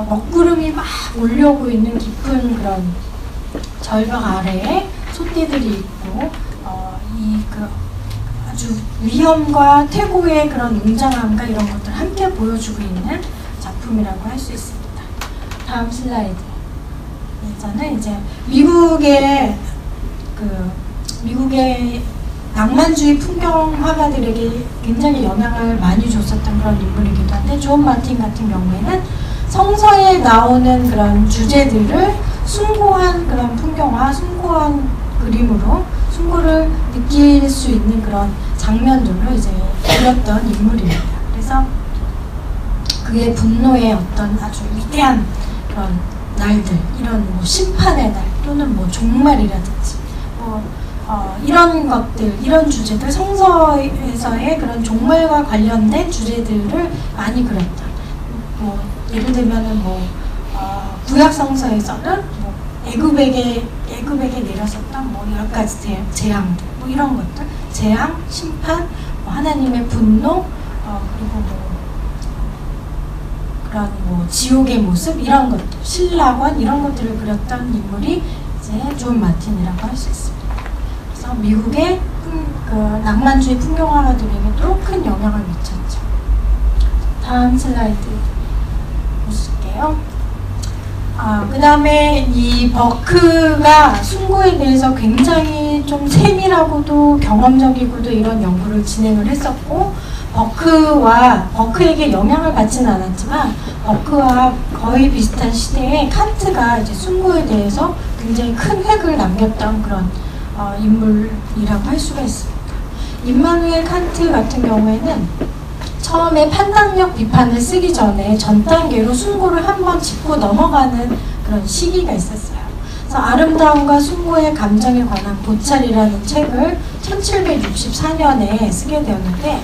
먹구름이 막 올려오고 있는 깊은 그런 절벽 아래에 소떼들이 있고, 아주 위험과 태고의 그런 웅장함과 이런 것들을 함께 보여주고 있는 작품이라고 할 수 있습니다. 다음 슬라이드. 저는 이제 미국의 낭만주의 풍경화가들에게 굉장히 영향을 많이 줬었던 그런 인물이기도 한데, 존 마틴 같은 경우에는 성서에 나오는 그런 주제들을 숭고한 그런 풍경화, 숭고한 그림으로 숭고를 느낄 수 있는 그런 장면들로 이제 그렸던 인물입니다. 그래서 그의 분노의 어떤 아주 위대한 그런 날들, 이런 뭐 심판의 날 또는 뭐 종말이라든지 뭐 이런 것들, 이런 주제들, 성서에서의 그런 종말과 관련된 주제들을 많이 그렸다. 뭐 예를 들면은 뭐 구약 성서에서는 뭐 애굽에게 내렸었던 뭐 여러 가지 재앙들, 뭐 이런 것들, 재앙, 심판, 뭐 하나님의 분노, 그리고 뭐 그런 뭐 지옥의 모습, 이런 것들, 신라관, 이런 것들을 그렸던 인물이 이제 존 마틴이라고 할 수 있습니다. 그래서 미국의 그 낭만주의 풍경화가들에게도 큰 영향을 미쳤죠. 다음 슬라이드 보실게요. 그 다음에 이 버크가 숭고에 대해서 굉장히 좀 세밀하고도 경험적이고도 이런 연구를 진행을 했었고, 버크에게 영향을 받지는 않았지만 버크와 거의 비슷한 시대에 칸트가 이제 숭고에 대해서 굉장히 큰 획을 남겼던 그런 인물이라고 할 수가 있습니다. 임마누엘 칸트 같은 경우에는 처음에 판단력 비판을 쓰기 전에 전 단계로 숭고를 한번 짚고 넘어가는 그런 시기가 있었어요. 그래서 아름다움과 숭고의 감정에 관한 고찰이라는 책을 1764년에 쓰게 되었는데,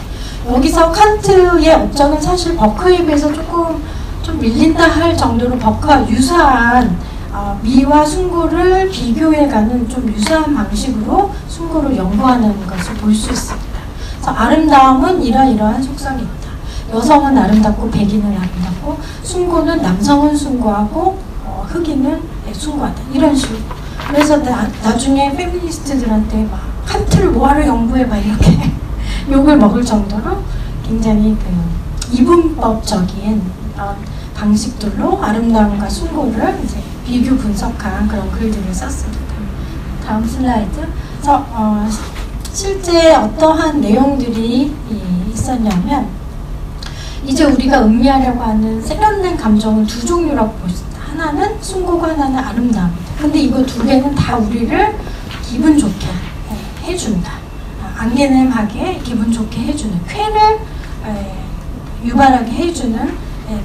여기서 칸트의 업적은 사실 버크에 비해서 조금 좀 밀린다 할 정도로 버크와 유사한 미와 숭고를 비교해가는 좀 유사한 방식으로 숭고를 연구하는 것을 볼 수 있습니다. 그래서 아름다움은 이러이러한 속성이 있다. 여성은 아름답고 백인은 아름답고, 숭고는 남성은 숭고하고 흑인은 숭고하다. 이런 식으로. 그래서 나중에 페미니스트들한테 막 칸트를 뭐하러 연구해봐 이렇게 욕을 먹을 정도로 굉장히 그 이분법적인 방식들로 아름다움과 숭고를 이제 비교 분석한 그런 글들을 썼습니다. 다음 슬라이드. 그래서 실제 어떠한 내용들이 있었냐면, 이제 우리가 음미하려고 하는 세련된 감정은 두 종류라고 볼 수 있다. 하나는 숭고고 하나는 아름다움이다. 근데 이거 두 개는 다 우리를 기분 좋게 해준다. 앙게넴하게 기분 좋게 해주는, 쾌를 유발하게 해주는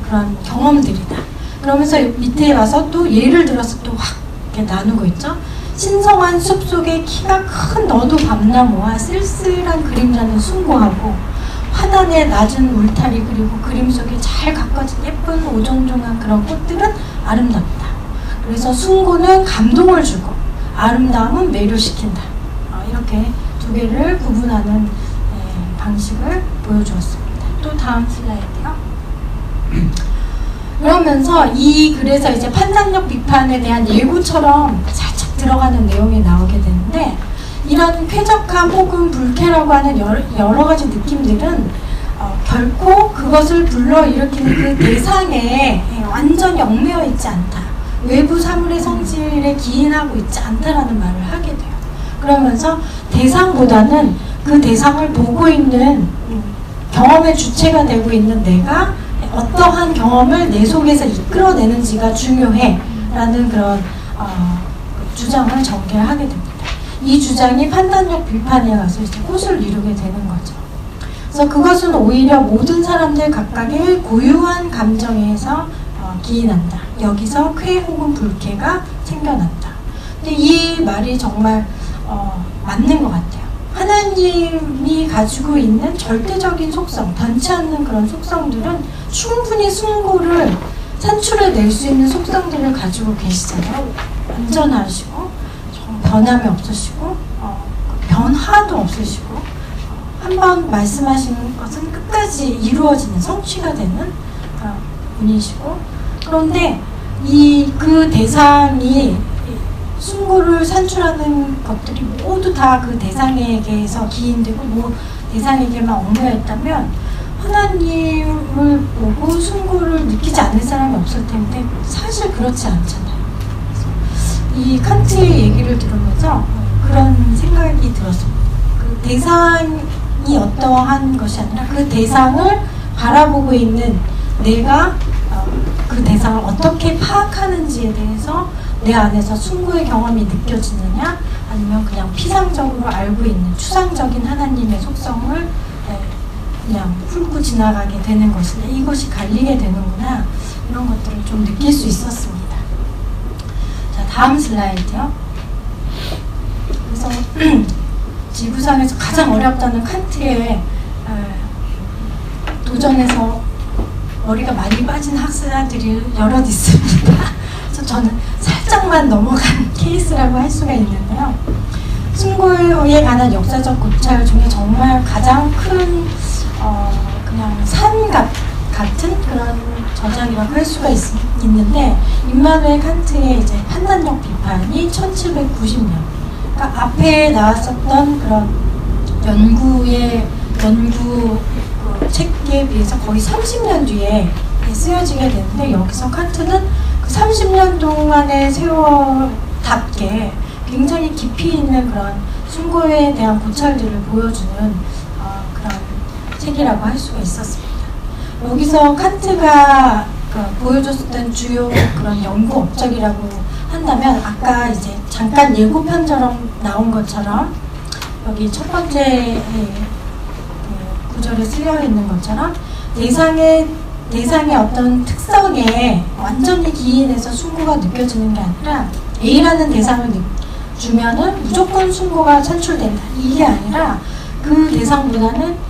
그런 경험들이다. 그러면서 밑에 와서 또 예를 들어서 또 확 이렇게 나누고 있죠. 신성한 숲속에 키가 큰 너도 밤나무와 쓸쓸한 그림자는 숭고하고, 화단의 낮은 울타리 그리고 그림 속에 잘 가꿔진 예쁜 오종종한 그런 꽃들은 아름답다. 그래서 숭고는 감동을 주고 아름다움은 매료시킨다. 이렇게 두 개를 구분하는 방식을 보여주었습니다. 또 다음 슬라이드요. 그러면서 그래서 이제 판단력 비판에 대한 예고처럼 살짝 들어가는 내용이 나오게 되는데, 이런 쾌적함 혹은 불쾌라고 하는 여러 가지 느낌들은 결코 그것을 불러일으키는 그 대상에 완전히 얽매여 있지 않다. 외부 사물의 성질에 기인하고 있지 않다라는 말을 하게 돼요. 그러면서 대상보다는 그 대상을 보고 있는 경험의 주체가 되고 있는 내가 어떠한 경험을 내 속에서 이끌어내는지가 중요해 라는 그런 주장을 전개하게 됩니다. 이 주장이 판단력 비판에 가서 이제 꽃을 이루게 되는 거죠. 그래서 그것은 오히려 모든 사람들 각각의 고유한 감정에서 기인한다. 여기서 쾌 혹은 불쾌가 생겨난다. 근데 이 말이 정말 맞는 것 같아요. 하나님이 가지고 있는 절대적인 속성, 변치 않는 그런 속성들은 충분히 숭고를 산출해낼 수 있는 속성들을 가지고 계시잖아요. 안전하시고 변함이 없으시고 변화도 없으시고 한번 말씀하신 것은 끝까지 이루어지는, 성취가 되는 분이시고, 그런데 그 대상이 숭고를 산출하는 것들이 모두 다 그 대상에게서 기인되고 대상에게만 얽매여 있다면 하나님을 보고 숭고를 느끼지 않는 사람이 없을 텐데 사실 그렇지 않잖아요. 그래서 이 칸트의 얘기를 들으면서 그런 생각이 들었습니다. 대상이 어떠한 것이 아니라 그 대상을 바라보고 있는 내가 그 대상을 어떻게 파악하는지에 대해서 내 안에서 숭고의 경험이 느껴지느냐, 아니면 그냥 피상적으로 알고 있는 추상적인 하나님의 속성을 그냥 훑고 지나가게 되는 것이냐, 이것이 갈리게 되는구나, 이런 것들을 좀 느낄 수 있었습니다. 자, 다음 슬라이드요. 그래서 지구상에서 가장 어렵다는 칸트의 도전에서 머리가 많이 빠진 학생들이 여럿 있습니다. 그래서 저는 살짝만 넘어간 케이스라고 할 수가 있는데요. 숭고에 관한 역사적 고찰 중에 정말 가장 큰 그냥 산 같은 그런 저작이라고 할 수가 있는데, 임마누엘 칸트의 이제 판단력 비판이 1790년, 그러니까 앞에 나왔었던 그런 연구 그 책에 비해서 거의 30년 뒤에 쓰여지게 되는데, 여기서 칸트는 그 30년 동안의 세월답게 굉장히 깊이 있는 그런 숭고에 대한 고찰들을 보여주는 그런 책이라고 할 수가 있었습니다. 여기서 칸트가 보여줬던 주요 그런 연구 업적이라고 한다면, 아까 이제 잠깐 예고편처럼 나온 것처럼 여기 첫 번째 구절에 쓰여 있는 것처럼 대상의 어떤 특성에 완전히 기인해서 숭고가 느껴지는 게 아니라, A라는 대상을 주면은 무조건 숭고가 산출된다, 이게 아니라 그 대상보다는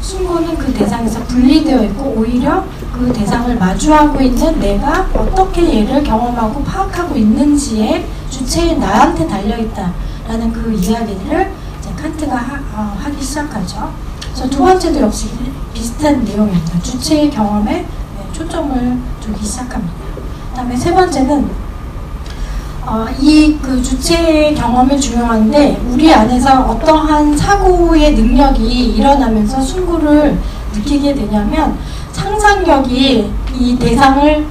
숭고는 그 대상에서 분리되어 있고, 오히려 그 대상을 마주하고 있는 내가 어떻게 얘를 경험하고 파악하고 있는지에 주체에 나한테 달려있다라는 그 이야기를 이제 칸트가 하기 시작하죠. 그래서 두 번째도 역시 비슷한 내용입니다. 주체의 경험에 초점을 두기 시작합니다. 그 다음에 세 번째는 이 그 주체의 경험이 중요한데, 우리 안에서 어떠한 사고의 능력이 일어나면서 숭고를 느끼게 되냐면, 상상력이 이 대상을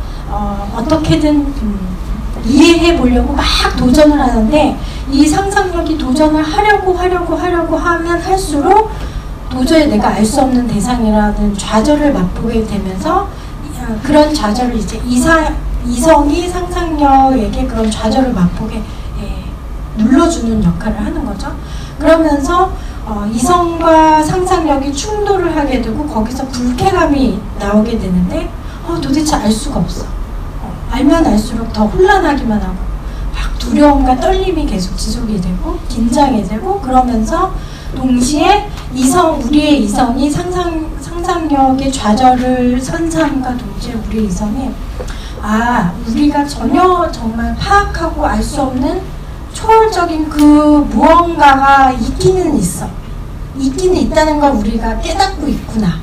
어떻게든 이해해 보려고 막 도전을 하는데, 이 상상력이 도전을 하려고 하면 할수록 도저히 내가 알 수 없는 대상이라는 좌절을 맛보게 되면서, 그런 좌절을 이제 이성이 상상력에게 그런 좌절을 맛보게 눌러주는 역할을 하는 거죠. 그러면서 이성과 상상력이 충돌을 하게 되고, 거기서 불쾌감이 나오게 되는데, 도대체 알 수가 없어. 알면 알수록 더 혼란하기만 하고, 막 두려움과 떨림이 계속 지속이 되고, 긴장이 되고, 그러면서 동시에 우리의 이성이 상상력의 좌절을 선사함과 동시에 우리의 이성이 우리가 전혀 정말 파악하고 알 수 없는 초월적인 그 무언가가 있기는 있다는 걸 우리가 깨닫고 있구나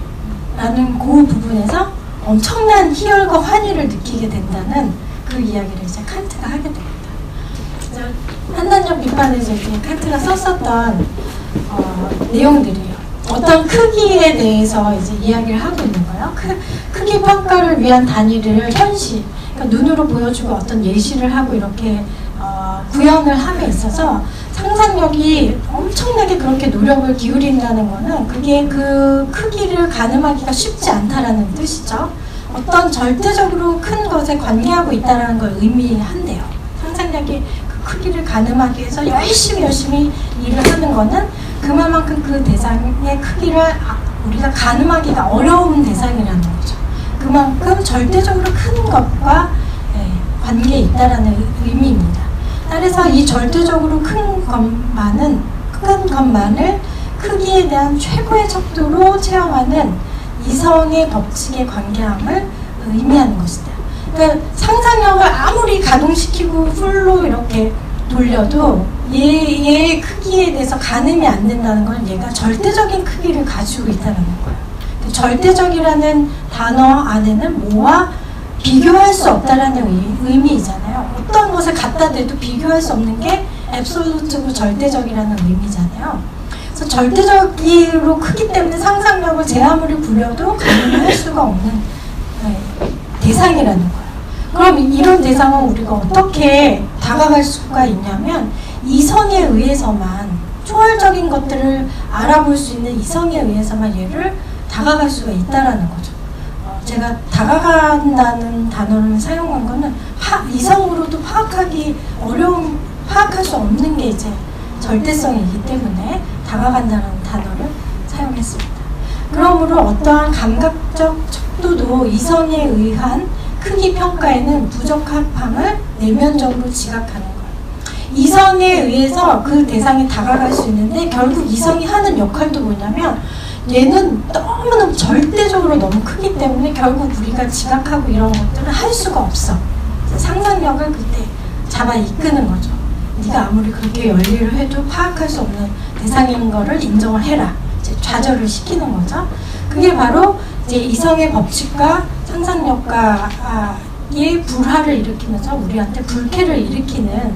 라는 그 부분에서 엄청난 희열과 환희를 느끼게 된다는 그 이야기를 이제 칸트가 하게 됩니다. 판단력 비판에서 이제 칸트가 썼었던 내용들이에요. 어떤 크기에 대해서 이제 이야기를 하고 있는 거예요. 크기 평가를 위한 단위를 현시, 그러니까 눈으로 보여주고 어떤 예시를 하고 이렇게 구현을 함에 있어서 상상력이 엄청나게 그렇게 노력을 기울인다는 거는, 그게 그 크기를 가늠하기가 쉽지 않다라는 뜻이죠. 어떤 절대적으로 큰 것에 관계하고 있다는 걸 의미한대요. 상상력이 그 크기를 가늠하기 위해서 열심히 일을 하는 거는 그만큼 그 대상의 크기를 우리가 가늠하기가 어려운 대상이라는 거죠. 그만큼 절대적으로 큰 것과 관계에 있다라는 의미입니다. 따라서 이 절대적으로 큰 것만을 크기에 대한 최고의 척도로 체험하는 이성의 법칙의 관계함을 의미하는 것이다. 그러니까 상상력을 아무리 가동시키고 풀로 이렇게 돌려도 얘의 크기에 대해서 가늠이 안 된다는 건 얘가 절대적인 크기를 가지고 있다는 거예요. 절대적이라는 단어 안에는 뭐와 비교할 수 없다라는 의미이잖아요. 어떤 것을 갖다 대도 비교할 수 없는 게 앱솔루트고 절대적이라는 의미잖아요. 그래서 절대적으로 크기 때문에 상상력을 제 아무리 불려도 가늠할 수가 없는 대상이라는 거예요. 그럼 이런 대상은 우리가 어떻게 다가갈 수가 있냐면, 이성에 의해서만 초월적인 것들을 알아볼 수 있는 이성에 의해서만 얘를 다가갈 수가 있다라는 거죠. 제가 다가간다는 단어를 사용한 거는 이성으로도 파악할 수 없는 게 이제 절대성이기 때문에 다가간다는 단어를 사용했습니다. 그러므로 어떠한 감각적 척도도 이성에 의한 크기 평가에는 부적합함을 내면적으로 지각하는 거예요. 이성에 의해서 그 대상에 다가갈 수 있는데 결국 이성이 하는 역할도 뭐냐면 얘는 너무너무 절대적으로 너무 크기 때문에 결국 우리가 지각하고 이런 것들을 할 수가 없어. 상상력을 그때 잡아 이끄는 거죠. 네가 아무리 그렇게 열일을 해도 파악할 수 없는 대상인 거를 인정을 해라. 이제 좌절을 시키는 거죠. 그게 바로 이제 이성의 법칙과 상상력과의 불화를 일으키면서 우리한테 불쾌를 일으키는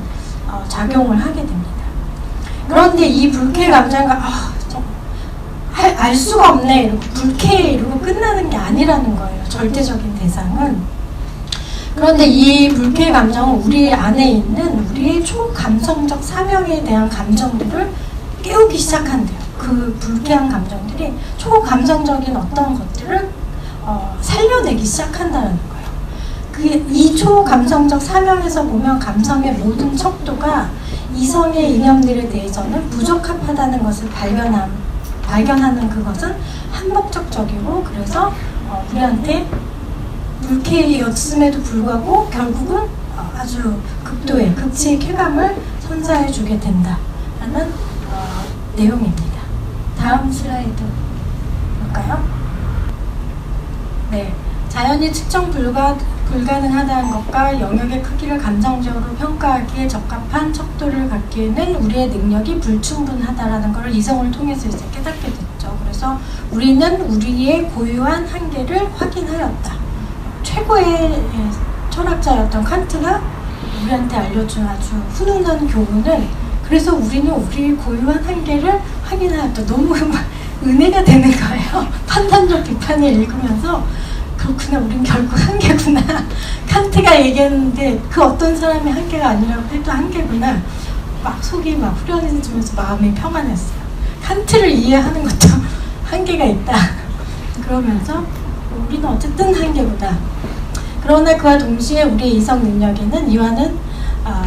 작용을 하게 됩니다. 그런데 이 불쾌 감정과 알 수가 없네 이러고 불쾌 이러고 끝나는 게 아니라는 거예요. 절대적인 대상은. 그런데 이 불쾌 감정은 우리 안에 있는 우리의 초감성적 사명에 대한 감정들을 깨우기 시작한대요. 그 불쾌한 감정들이 초감성적인 어떤 것들을 살려내기 시작한다는 거예요. 이 초감성적 사명에서 보면 감성의 모든 척도가 이성의 이념들에 대해서는 부적합하다는 것을 발견하는 그것은 한목적적이고 그래서 우리한테 불쾌였음에도 불구하고 결국은 아주 극도의 극치의 쾌감을 선사해주게 된다라는 내용입니다. 다음 슬라이드 볼까요? 네, 자연이 측정 불가능하다는 것과 영역의 크기를 감성적으로 평가하기에 적합한 척도를 갖기에는 우리의 능력이 불충분하다라는 것을 이성을 통해서 이제 깨닫게 됐죠. 그래서 우리는 우리의 고유한 한계를 확인하였다. 최고의 철학자였던 칸트가 우리한테 알려준 아주 훈훈한 교훈은 그래서 우리는 우리의 고유한 한계를 확인하였다. 너무 은혜가 되는 거예요. 판단적 비판을 읽으면서 그렇구나, 우린 결국 한계구나. 칸트가 얘기했는데 그 어떤 사람의 한계가 아니라고 해도 한계구나. 막 속이 막 후련해지면서 마음이 평안했어요. 칸트를 이해하는 것도 한계가 있다. 그러면서 우리는 어쨌든 한계구나. 그러나 그와 동시에 우리의 이성 능력에는 이와는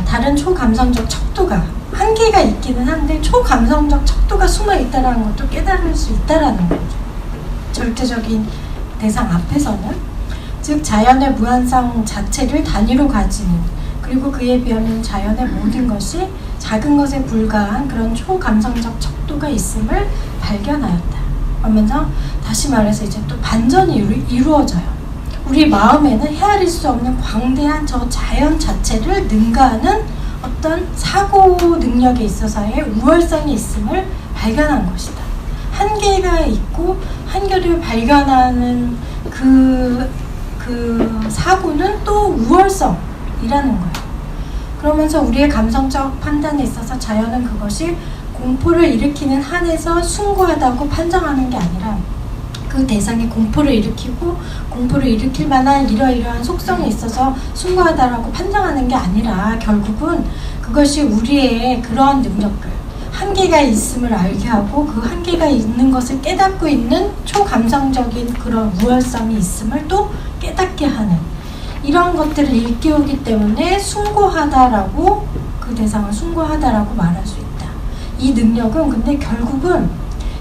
다른 초감성적 척도가 한계가 있기는 한데 초감성적 척도가 숨어있다는 것도 깨달을 수 있다는 거죠. 절대적인 대상 앞에서는, 즉 자연의 무한성 자체를 단위로 가지는, 그리고 그에 비하면 자연의 모든 것이 작은 것에 불과한 그런 초감성적 척도가 있음을 발견하였다. 그러면서 다시 말해서 이제 또 반전이 이루어져요. 우리 마음에는 헤아릴 수 없는 광대한 저 자연 자체를 능가하는 어떤 사고 능력에 있어서의 우월성이 있음을 발견한 것이다. 한계가 있고 한계를 발견하는 그 사고는 또 우월성이라는 거예요. 그러면서 우리의 감성적 판단에 있어서 자연은 그것이 공포를 일으키는 한에서 숭고하다고 판정하는 게 아니라 그 대상이 공포를 일으키고 공포를 일으킬 만한 이러이러한 속성에 있어서 숭고하다라고 판정하는 게 아니라 결국은 그것이 우리의 그러한 능력들, 한계가 있음을 알게 하고 그 한계가 있는 것을 깨닫고 있는 초감성적인 그런 우월성이 있음을 또 깨닫게 하는 이런 것들을 일깨우기 때문에 숭고하다라고, 그 대상을 숭고하다라고 말할 수 있다. 이 능력은 근데 결국은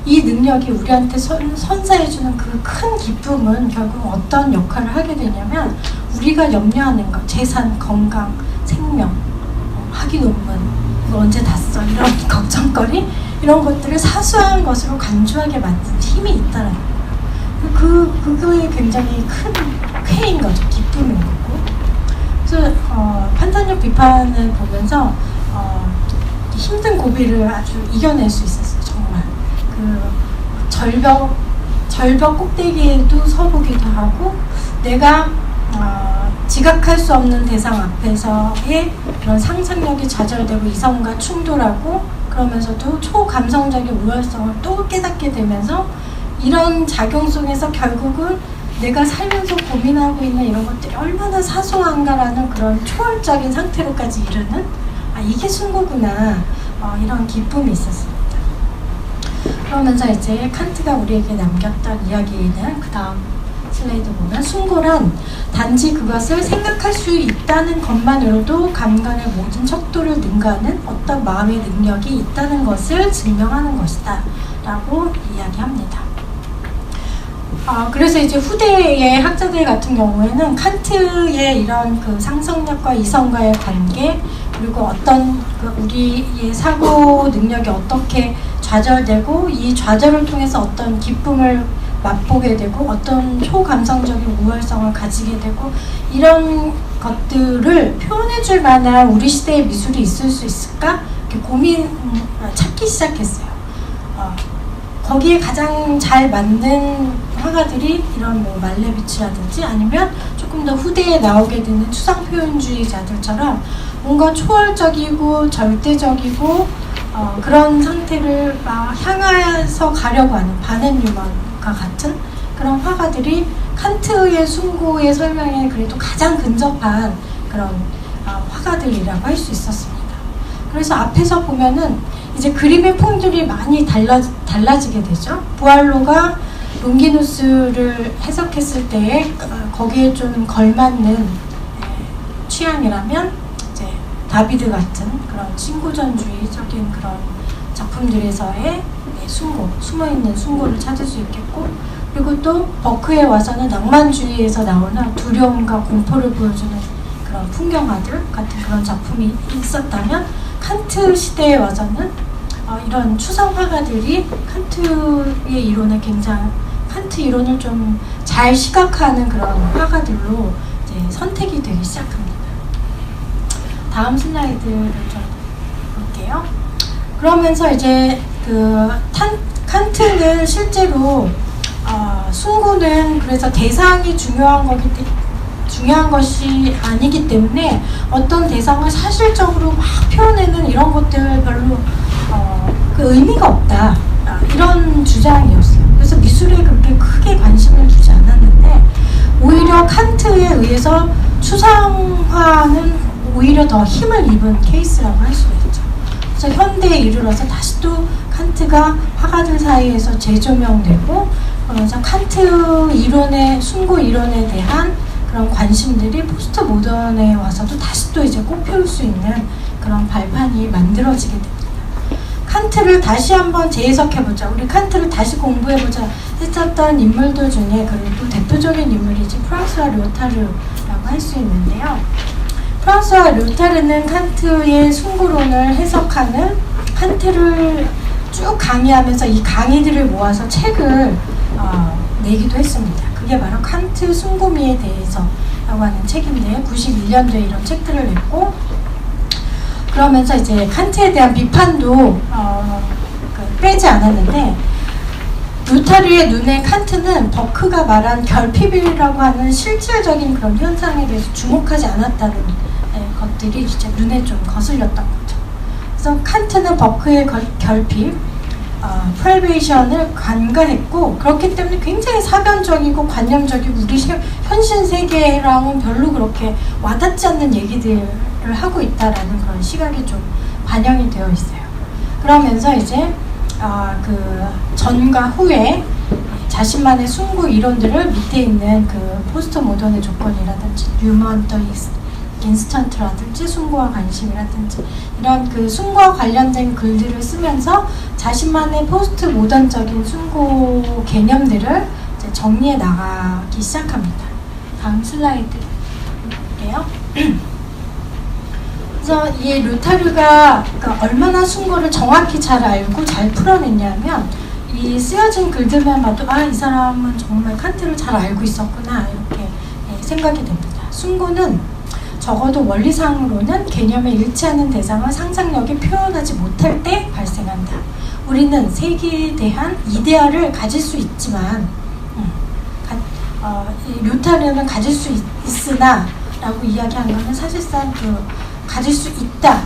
이 능력이 우리한테 선사해주는 그 큰 기쁨은 결국 어떤 역할을 하게 되냐면 우리가 염려하는 것, 재산, 건강, 생명, 학위 논문, 이거 언제 다 써, 이런 걱정거리, 이런 것들을 사소한 것으로 간주하게 만든 힘이 있다는 거예요. 그거에 굉장히 큰 쾌인 거죠. 기쁨인 거고. 그래서 판단력 비판을 보면서 힘든 고비를 아주 이겨낼 수 있었어요. 정말 그 절벽 꼭대기에도 서보기도 하고, 내가 지각할 수 없는 대상 앞에서의 그런 상상력이 좌절되고 이성과 충돌하고, 그러면서도 초감성적인 우월성을 또 깨닫게 되면서 이런 작용 속에서 결국은 내가 살면서 고민하고 있는 이런 것들이 얼마나 사소한가라는 그런 초월적인 상태로까지 이르는, 이게 숭고구나, 이런 기쁨이 있었습니다. 그러면서 이제 칸트가 우리에게 남겼던 이야기는 그 다음 슬라이드 보면 숭고란 단지 그것을 생각할 수 있다는 것만으로도 감각의 모든 척도를 능가하는 어떤 마음의 능력이 있다는 것을 증명하는 것이다 라고 이야기합니다. 그래서 이제 후대의 학자들 같은 경우에는 칸트의 이런 그 상상력과 이성과의 관계, 그리고 어떤 그 우리의 사고 능력이 어떻게 좌절되고 이 좌절을 통해서 어떤 기쁨을 맛보게 되고 어떤 초감성적인 우월성을 가지게 되고 이런 것들을 표현해줄 만한 우리 시대의 미술이 있을 수 있을까? 이렇게 찾기 시작했어요. 거기에 가장 잘 맞는 화가들이 이런 뭐 말레비치라든지 아니면 조금 더 후대에 나오게 되는 추상 표현주의자들처럼 뭔가 초월적이고 절대적이고 그런 상태를 막 향해서 가려고 하는 바넨 뉴먼과 같은 그런 화가들이 칸트의 숭고의 설명에 그래도 가장 근접한 그런 화가들이라고 할 수 있었습니다. 그래서 앞에서 보면은 이제 그림의 풍들이 많이 달라지게 되죠. 부알로가 롱기누스를 해석했을 때에 거기에 좀 걸맞는 취향이라면 이제 다비드 같은 그런 신고전주의적인 그런 작품들에서의 숨어있는 숭고를 찾을 수 있겠고, 그리고 또 버크에 와서는 낭만주의에서 나오는 두려움과 공포를 보여주는 그런 풍경화들 같은 그런 작품이 있었다면, 칸트 시대에 와서는 이런 추상 화가들이 칸트의 이론을 칸트 이론을 좀 잘 시각화하는 그런 화가들로 이제 선택이 되기 시작합니다. 다음 슬라이드를 좀 볼게요. 그러면서 이제 칸트는 실제로 숭고는 그래서 대상이 중요한 것이 아니기 때문에 어떤 대상을 사실적으로 막 표현하는 이런 것들 별로 그 의미가 없다, 이런 주장이었어요. 그래서 미술에 그렇게 크게 관심을 두지 않았는데, 오히려 칸트에 의해서 추상화는 오히려 더 힘을 입은 케이스라고 할 수 있죠. 그래서 현대에 이르러서 다시 또 칸트가 화가들 사이에서 재조명되고, 그러면서 칸트 이론의 숭고 이론에 대한 그런 관심들이 포스트 모던에 와서도 다시 또 이제 꽃피울 수 있는 그런 발판이 만들어지게 됩니다. 칸트를 다시 한번 재해석해보자, 우리 칸트를 다시 공부해보자 했었던 인물들 중에 그래도 대표적인 인물이지 프랑스와 료타르라고 할 수 있는데요. 프랑스와 료타르는 칸트의 숭고론을 해석하는, 칸트를 쭉 강의하면서 이 강의들을 모아서 책을 내기도 했습니다. 그게 바로 칸트 숭고미에 대해서 라고 하는 책인데, 91년도에 이런 책들을 냈고, 그러면서 이제 칸트에 대한 비판도 빼지 않았는데, 루타르의 눈에 칸트는 버크가 말한 결핍이라고 하는 실질적인 그런 현상에 대해서 주목하지 않았다는 것들이 이제 눈에 좀 거슬렸던 거죠. 그래서 칸트는 버크의 결핍, 프라이베이션을 간과했고, 그렇기 때문에 굉장히 사변적이고 관념적이고 우리 현실 세계랑은 별로 그렇게 와닿지 않는 얘기들을 하고 있다라는 그런 시각이 좀 반영이 되어 있어요. 그러면서 이제 그 전과 후에 자신만의 숭고 이론들을 밑에 있는 그 포스트 모던의 조건이라든지 뉴먼 더 인스턴트라든지 숭고와 관심이라든지 이런 그 숭고와 관련된 글들을 쓰면서 자신만의 포스트 모던적인 숭고 개념들을 이제 정리해 나가기 시작합니다. 다음 슬라이드 볼게요. 그래서 이 루타르가 얼마나 숭고를 정확히 잘 알고 잘 풀어냈냐면, 이 쓰여진 글들만 봐도 이 사람은 정말 칸트를 잘 알고 있었구나, 이렇게 생각이 됩니다. 숭고는 적어도 원리상으로는 개념에 일치하는 대상을 상상력이 표현하지 못할 때 발생한다. 우리는 세계에 대한 이데아를 가질 수 있지만 료타르는 가질 수 있으나 라고 이야기한 것은 사실상 가질 수 있다,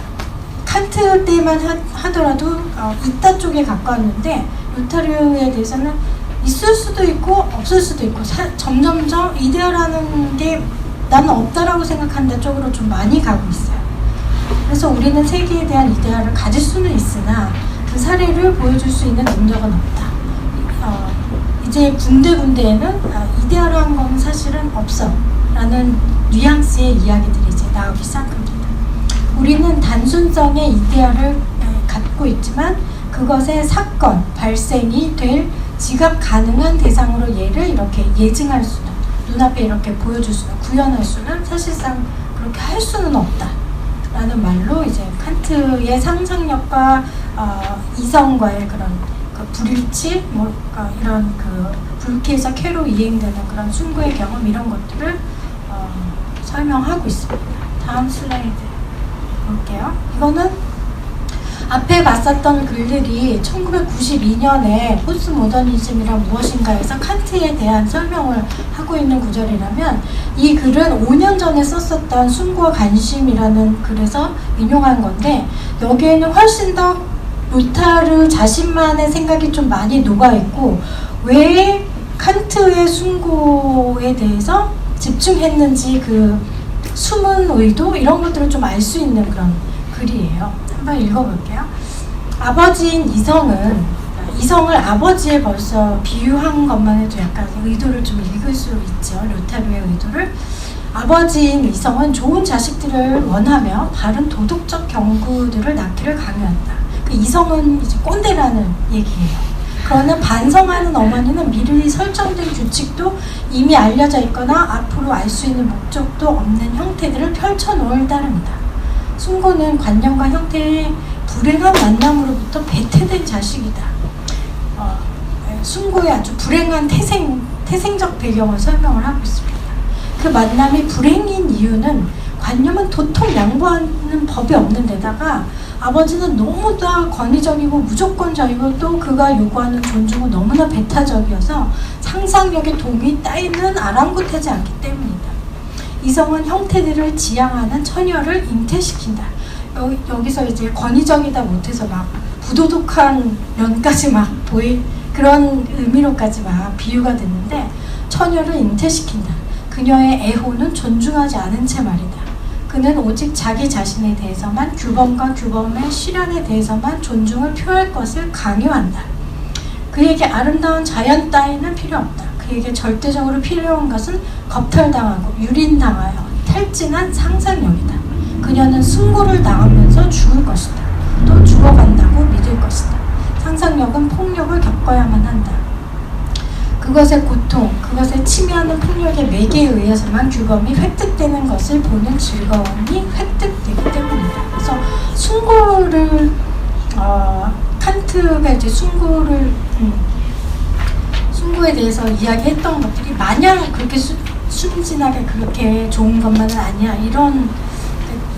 칸트 때만 하더라도 있다 쪽에 가까웠는데, 료타르에 대해서는 있을 수도 있고 없을 수도 있고 점점점 이데아라는 게 나는 없다라고 생각한다 쪽으로 좀 많이 가고 있어요. 그래서 우리는 세계에 대한 이데아를 가질 수는 있으나 그 그 사례를 보여줄 수 있는 능력은 없다. 이제 군데군데에는 이데아라는 건 사실은 없어 라는 뉘앙스의 이야기들이 이제 나오기 시작합니다. 우리는 단순성의 이데아를 갖고 있지만 그것의 사건, 발생이 될 지각 가능한 대상으로 얘를 이렇게 예증할 수는, 눈앞에 이렇게 보여줄 수는, 구현할 수는 사실상 그렇게 할 수는 없다 라는 말로 이제 칸트의 상상력과 이성과의 그런 그 불일치, 이런 그 불쾌에서 쾌로 이행되는 그런 숭고의 경험, 이런 것들을 설명하고 있습니다. 다음 슬라이드 볼게요. 이거는 앞에 봤었던 글들이 1992년에 포스트모더니즘이란 무엇인가에서 칸트에 대한 설명을 하고 있는 구절이라면, 이 글은 5년 전에 썼었던 숭고와 관심이라는 글에서 인용한 건데, 여기에는 훨씬 더 루타르 자신만의 생각이 좀 많이 녹아있고, 왜 칸트의 숭고에 대해서 집중했는지 그 숨은 의도, 이런 것들을 좀 알 수 있는 그런 글이에요. 한번 읽어볼게요. 아버지인 이성을 아버지에 벌써 비유한 것만 해도 약간 의도를 좀 읽을 수 있죠. 루타르의 의도를. 아버지인 이성은 좋은 자식들을 원하며 바른 도덕적 경구들을 낳기를 강요한다. 그 이성은 이제 꼰대라는 얘기예요. 그러나 반성하는 어머니는 미리 설정된 규칙도 이미 알려져 있거나 앞으로 알 수 있는 목적도 없는 형태들을 펼쳐놓을 따름이다. 숭고는 관념과 형태의 불행한 만남으로부터 배태된 자식이다. 숭고의 아주 불행한 태생적 배경을 설명을 하고 있습니다. 그 만남이 불행인 이유는 관념은 도통 양보하는 법이 없는 데다가 아버지는 너무 다 권위적이고 무조건적이고 또 그가 요구하는 존중은 너무나 배타적이어서 상상력의 동이 따위는 아랑곳하지 않기 때문이다. 이성은 형태들을 지향하는 처녀를 잉태시킨다. 여기서 이제 권위적이다 못해서 막 부도덕한 면까지 막 보일 그런 의미로까지 막 비유가 됐는데, 처녀를 잉태시킨다. 그녀의 애호는 존중하지 않은 채 말이다. 그는 오직 자기 자신에 대해서만, 규범과 규범의 실현에 대해서만 존중을 표할 것을 강요한다. 그에게 아름다운 자연 따위는 필요 없다. 그에게 절대적으로 필요한 것은 겁탈당하고 유린당하여 탈진한 상상력이다. 그녀는 숭고를 당하면서 죽을 것이다. 또 죽어간다고 믿을 것이다. 상상력은 폭력을 겪어야만 한다. 그것의 고통, 그것에 침해하는 폭력의 매개에 의해서만 규범이 획득되는 것을 보는 즐거움이 획득되기 때문이다. 그래서 숭고를 칸트가 이제 숭고에 대해서 이야기했던 것들이 마냥 그렇게 순진하게 그렇게 좋은 것만은 아니야, 이런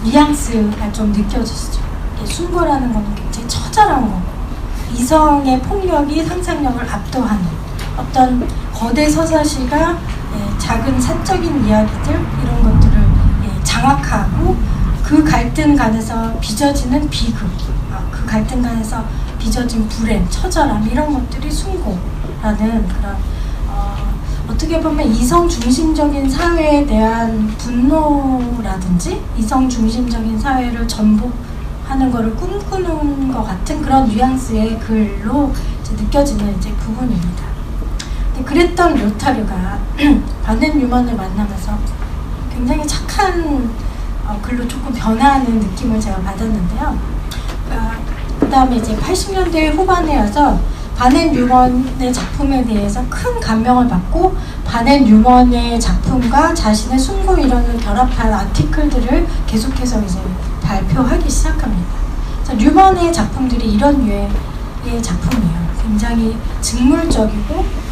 뉘앙스가 좀 느껴지시죠. 숭고라는 것은 굉장히 처절한 거고, 이성의 폭력이 상상력을 압도하는 어떤 거대 서사시가 작은 사적인 이야기들, 이런 것들을 장악하고 그 갈등간에서 빚어지는 비극, 그 갈등간에서 빚어진 불행, 처절함, 이런 것들이 숭고라는 그런 어떻게 보면 이성 중심적인 사회에 대한 분노라든지 이성 중심적인 사회를 전복하는 것을 꿈꾸는 것 같은 그런 뉘앙스의 글로 이제 느껴지는 이제 부분입니다. 그랬던 루타르가 바넨 유먼을 만나면서 굉장히 착한 글로 조금 변화하는 느낌을 제가 받았는데요. 그 다음에 이제 80년대 후반에 와서 바넨 유먼의 작품에 대해서 큰 감명을 받고 바넨 유먼의 작품과 자신의 숭고 이론을 결합한 아티클들을 계속해서 이제 발표하기 시작합니다. 유먼의 작품들이 이런 류의 작품이에요. 굉장히 직물적이고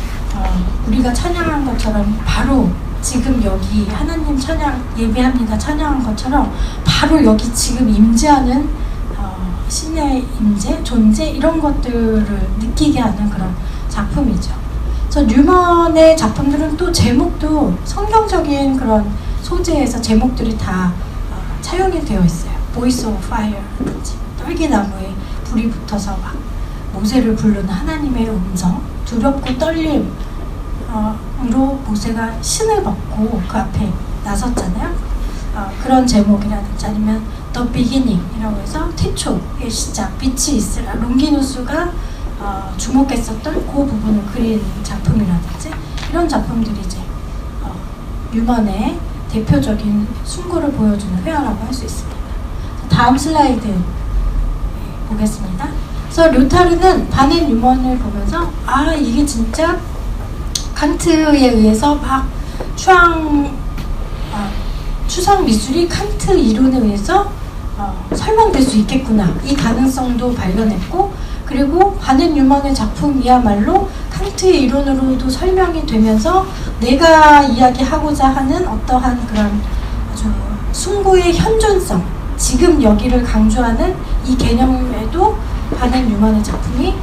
우리가 찬양한 것처럼 바로 지금 여기 하나님 찬양 예배합니다 찬양한 것처럼 바로 여기 지금 임재하는 신의 임재, 존재, 이런 것들을 느끼게 하는 그런 작품이죠. 그래서 뉴먼의 작품들은 또 제목도 성경적인 그런 소재에서 제목들이 다 차용이 되어 있어요. Voice of Fire, 떨기나무에 불이 붙어서 막 모세를 부르는 하나님의 음성, 두렵고 떨림으로 모세가 신을 벗고 그 앞에 나섰잖아요. 그런 제목이라든지 아니면 The Beginning이라고 해서 태초의 시작, 빛이 있으라, 롱기누스가 주목했었던 그 부분을 그린 작품이라든지 이런 작품들이 이제 뉴먼의 대표적인 숭고를 보여주는 회화라고 할 수 있습니다. 다음 슬라이드 보겠습니다. 그래서 료타르는 바넨 뉴먼을 보면서 이게 진짜 칸트에 의해서 막 추상 미술이 칸트 이론에 의해서 설명될 수 있겠구나, 이 가능성도 발견했고, 그리고 바넨 뉴먼의 작품이야말로 칸트의 이론으로도 설명이 되면서 내가 이야기하고자 하는 어떠한 그런 아주 숭고의 현존성, 지금 여기를 강조하는 이 개념에도 바넨 뉴먼의 작품이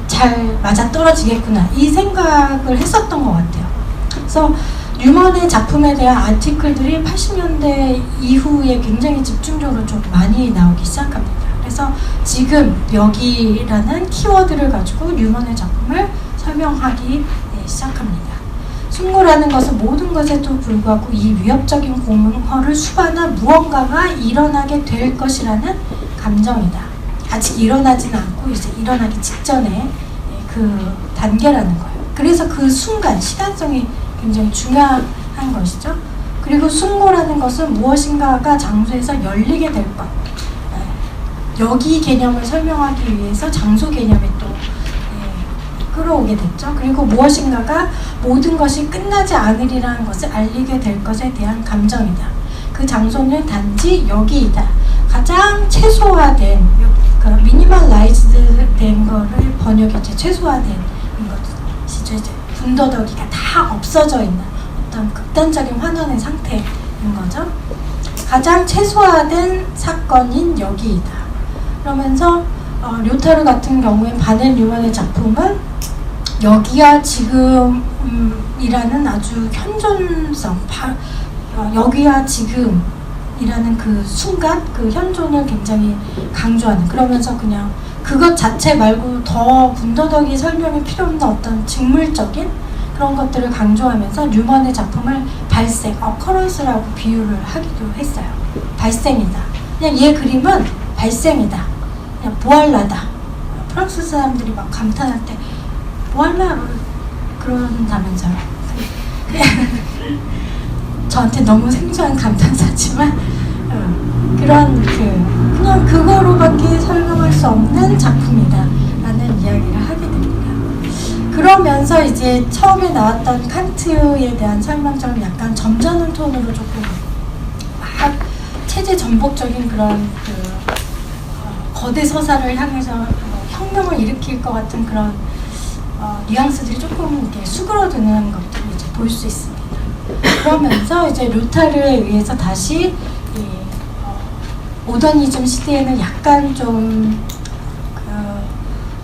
잘 맞아떨어지겠구나, 이 생각을 했었던 것 같아요. 그래서 뉴먼의 작품에 대한 아티클들이 80년대 이후에 굉장히 집중적으로 좀 많이 나오기 시작합니다. 그래서 지금 여기라는 키워드를 가지고 뉴먼의 작품을 설명하기 시작합니다. 숭고라는 것은 모든 것에도 불구하고 이 위협적인 공허를 수반하 무언가가 일어나게 될 것이라는 감정이다. 아직 일어나지는 않고 이제 일어나기 직전에 그 단계라는 거예요. 그래서 그 순간, 시간성이 굉장히 중요한 것이죠. 그리고 숭고라는 것은 무엇인가가 장소에서 열리게 될 것. 여기 개념을 설명하기 위해서 장소 개념이 또 끌어오게 됐죠. 그리고 무엇인가가 모든 것이 끝나지 않으리라는 것을 알리게 될 것에 대한 감정이다. 그 장소는 단지 여기이다. 가장 최소화된, 미니멀라이즈드 된 거를 번역이 이제 최소화된 것이죠. 이제 군더더기가 다 없어져 있는 어떤 극단적인 환원의 상태인 거죠. 가장 최소화된 사건인 여기이다. 그러면서 료타르 같은 경우에 바넨 뉴먼의 작품은 여기야 지금이라는 아주 현존성, 여기야 지금이라는 그 순간, 그 현존을 굉장히 강조하는, 그러면서 그냥 그것 자체 말고 더 군더더기 설명이 필요 없는 어떤 직물적인 그런 것들을 강조하면서 뉴먼의 작품을 발생, occurrence라고 비유를 하기도 했어요. 발생이다. 그냥 얘 그림은 발생이다. 그냥 보알라다. 프랑스 사람들이 막 감탄할 때 보알라 그런다면서요. 저한테 너무 생소한 감탄사지만 그런 그냥 그거로밖에 설명할 수 없는 작품이다 라는 이야기를 하게 됩니다. 그러면서 이제 처음에 나왔던 칸트에 대한 설명처럼 약간 점잖은 톤으로 조금 막 체제 전복적인 그런 거대 서사를 향해서 혁명을 일으킬 것 같은 그런 뉘앙스들이 조금 이렇게 수그러드는 것들을 이제 볼 수 있습니다. 그러면서 이제 료타르에 의해서 다시 모더니즘 시대에는 약간 좀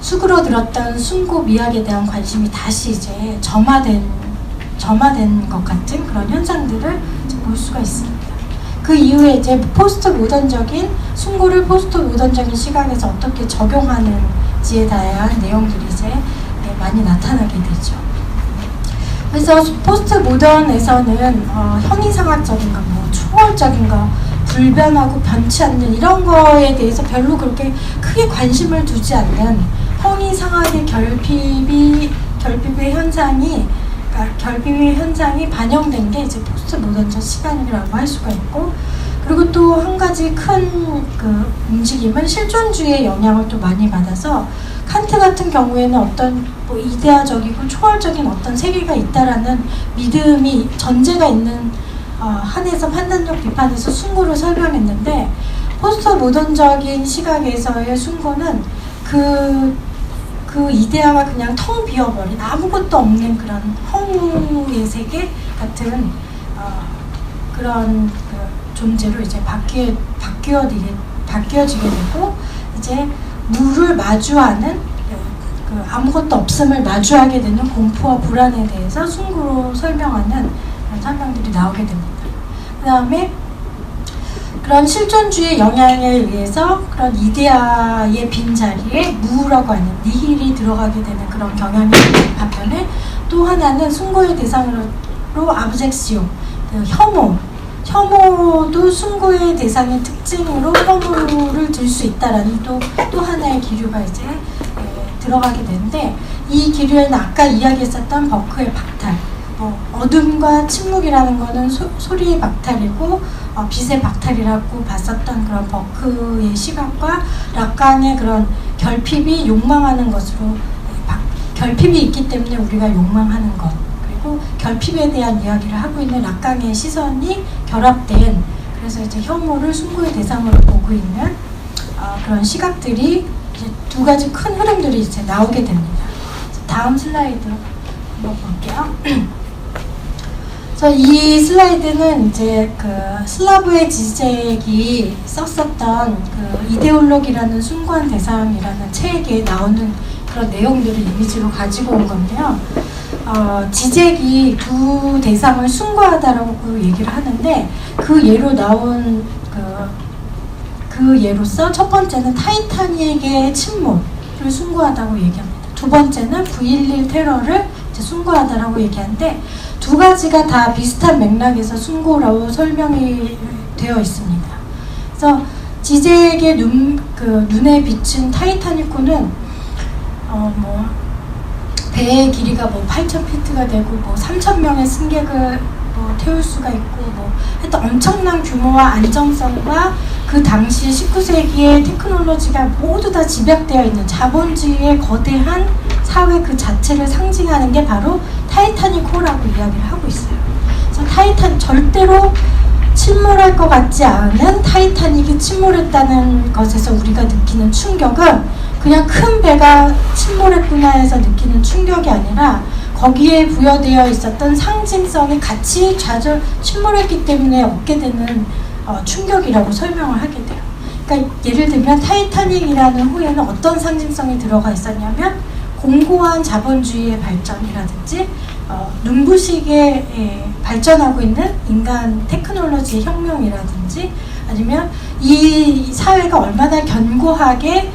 수그러들었던 숭고 미학에 대한 관심이 다시 이제 점화된 것 같은 그런 현상들을 볼 수가 있습니다. 그 이후에 이제 포스트 모던적인 숭고를 포스트 모던적인 시각에서 어떻게 적용하는지에 대한 내용들이 이제 많이 나타나게 되죠. 그래서 포스트 모던에서는 형이상학적인 거, 초월적인 거, 불변하고 변치 않는 이런 거에 대해서 별로 그렇게 크게 관심을 두지 않는 형이상학의 결핍의 현상이 반영된 게 이제 포스트 모던적 시간이라고 할 수가 있고, 그리고 또 한 가지 큰 그 움직임은 실존주의의 영향을 또 많이 받아서 칸트 같은 경우에는 어떤 이데아적이고 초월적인 어떤 세계가 있다라는 믿음이 전제가 있는 한에서 판단력 비판에서 숭고를 설명했는데, 포스트 모던적인 시각에서의 숭고는 그 이데아가 그냥 텅 비어버린 아무것도 없는 그런 허무의 세계 같은 그런 존재로 이제 바뀌어지게 되고, 이제 물을 마주하는 아무것도 없음을 마주하게 되는 공포와 불안에 대해서 숭고로 설명하는 그런 설명들이 나오게 됩니다. 그 다음에 그런 실존주의 영향에 의해서 그런 이데아의 빈자리에 무라고 하는 니힐이 들어가게 되는 그런 경향이 있는 반면에, 또 하나는 숭고의 대상으로 아브젝시오, 혐오, 혐오도 숭고의 대상의 특징으로 혐오를 들 수 있다라는 또 하나의 기류가 이제 들어가게 되는데, 이 기류에는 아까 이야기했었던 버크의 박탈, 어둠과 침묵이라는 거는 소리의 박탈이고 빛의 박탈이라고 봤었던 그런 버크의 시각과 락강의 그런 결핍이 욕망하는 것으로, 결핍이 있기 때문에 우리가 욕망하는 것, 그리고 결핍에 대한 이야기를 하고 있는 락강의 시선이 결합된, 그래서 이제 혐오를 숭고의 대상으로 보고 있는 그런 시각들이 이제 두 가지 큰 흐름들이 이제 나오게 됩니다. 다음 슬라이드 한번 볼게요. 그래서 이 슬라이드는 이제 그 슬라브의 지젝이 썼었던 그 이데올로기라는 숭고한 대상이라는 책에 나오는 그런 내용들을 이미지로 가지고 온 건데요. 지젝이 두 대상을 숭고하다라고 얘기를 하는데, 그 예로 나온 그 예로서 첫 번째는 타이타닉의 침몰을 숭고하다고 얘기합니다. 두 번째는 9.11 테러를 이제 숭고하다라고 얘기하는데, 두 가지가 다 비슷한 맥락에서 숭고라고 설명이 되어 있습니다. 그래서 지젝의 눈에 비친 타이타닉호는 배의 길이가 8,000피트가 되고 3,000명의 승객을 태울 수가 있고 하여튼 엄청난 규모와 안정성과 그 당시 19세기의 테크놀로지가 모두 다 집약되어 있는 자본주의의 거대한 사회 그 자체를 상징하는 게 바로 타이타닉호라고 이야기를 하고 있어요. 그래서 절대로 침몰할 것 같지 않은 타이타닉이 침몰했다는 것에서 우리가 느끼는 충격은 그냥 큰 배가 침몰했구나 해서 느끼는 충격이 아니라, 거기에 부여되어 있었던 상징성이 같이 침몰했기 때문에 얻게 되는 충격이라고 설명을 하게 돼요. 그러니까 예를 들면 타이타닉이라는 호에는 어떤 상징성이 들어가 있었냐면, 공고한 자본주의의 발전이라든지 눈부시게 발전하고 있는 인간 테크놀로지의 혁명이라든지, 아니면 이 사회가 얼마나 견고하게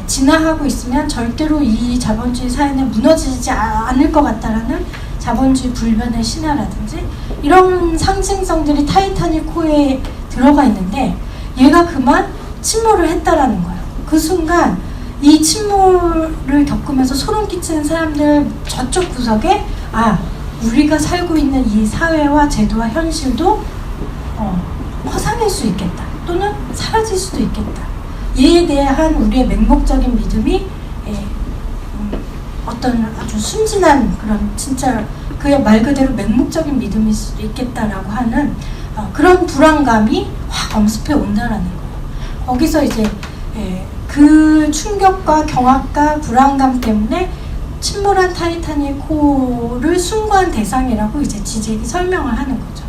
진화하고 있으면 절대로 이 자본주의 사회는 무너지지 않을 것 같다라는 자본주의 불변의 신화라든지, 이런 상징성들이 타이타닉호에 들어가 있는데, 얘가 그만 침몰을 했다라는 거예요. 그 순간 이 침몰을 겪으면서 소름 끼치는 사람들 저쪽 구석에 우리가 살고 있는 이 사회와 제도와 현실도 허상일 수 있겠다, 또는 사라질 수도 있겠다. 이에 대한 우리의 맹목적인 믿음이 어떤 아주 순진한 그런, 진짜 그의 말 그대로 맹목적인 믿음일 수도 있겠다라고 하는 그런 불안감이 확 엄습해 온다라는 거예요. 거기서 이제 그 충격과 경악과 불안감 때문에 침몰한 타이타닉호를 숭고한 대상이라고 이제 지젝이 설명을 하는 거죠.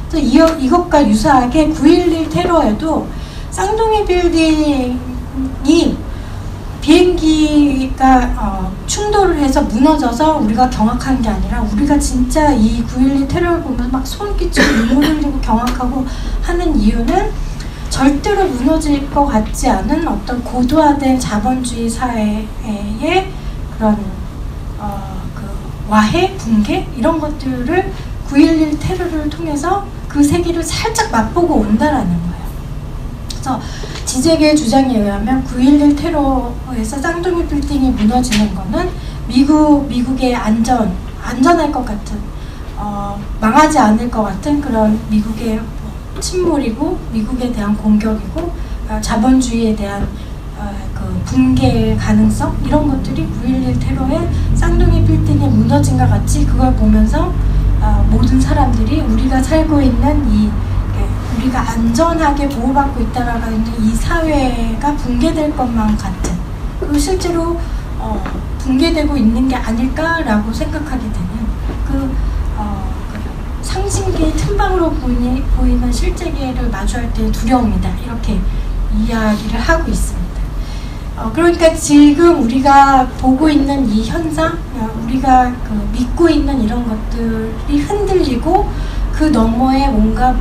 그래서 이것과 유사하게 9.11 테러에도 쌍둥이 빌딩이 비행기가 충돌을 해서 무너져서 우리가 경악한 게 아니라, 우리가 진짜 이 9.11 테러를 보면 막 소름 끼치고 눈물 흘리고 경악하고 하는 이유는, 절대로 무너질 것 같지 않은 어떤 고도화된 자본주의 사회의 그런 그 와해, 붕괴, 이런 것들을 9.11 테러를 통해서 그 세계를 살짝 맛보고 온다라는 거예요. 그래서 지젝의 주장에 의하면 9.11 테러에서 쌍둥이 빌딩이 무너지는 거는 미국의 안전할 것 같은, 망하지 않을 것 같은 그런 미국의 침몰이고, 미국에 대한 공격이고, 자본주의에 대한 그 붕괴의 가능성, 이런 것들이 9.11 테러에 쌍둥이 빌딩이 무너진 것 같이 그걸 보면서 모든 사람들이 우리가 살고 있는 우리가 안전하게 보호받고 있다라고 있는 이 사회가 붕괴될 것만 같은, 그리고 실제로 붕괴되고 있는 게 아닐까라고 생각하게 되는 그 상징계의 틈방으로 보이는 실제계를 마주할 때의 두려움이다, 이렇게 이야기를 하고 있습니다. 그러니까 지금 우리가 보고 있는 이 현상, 우리가 믿고 있는 이런 것들이 흔들리고, 그 너머에 뭔가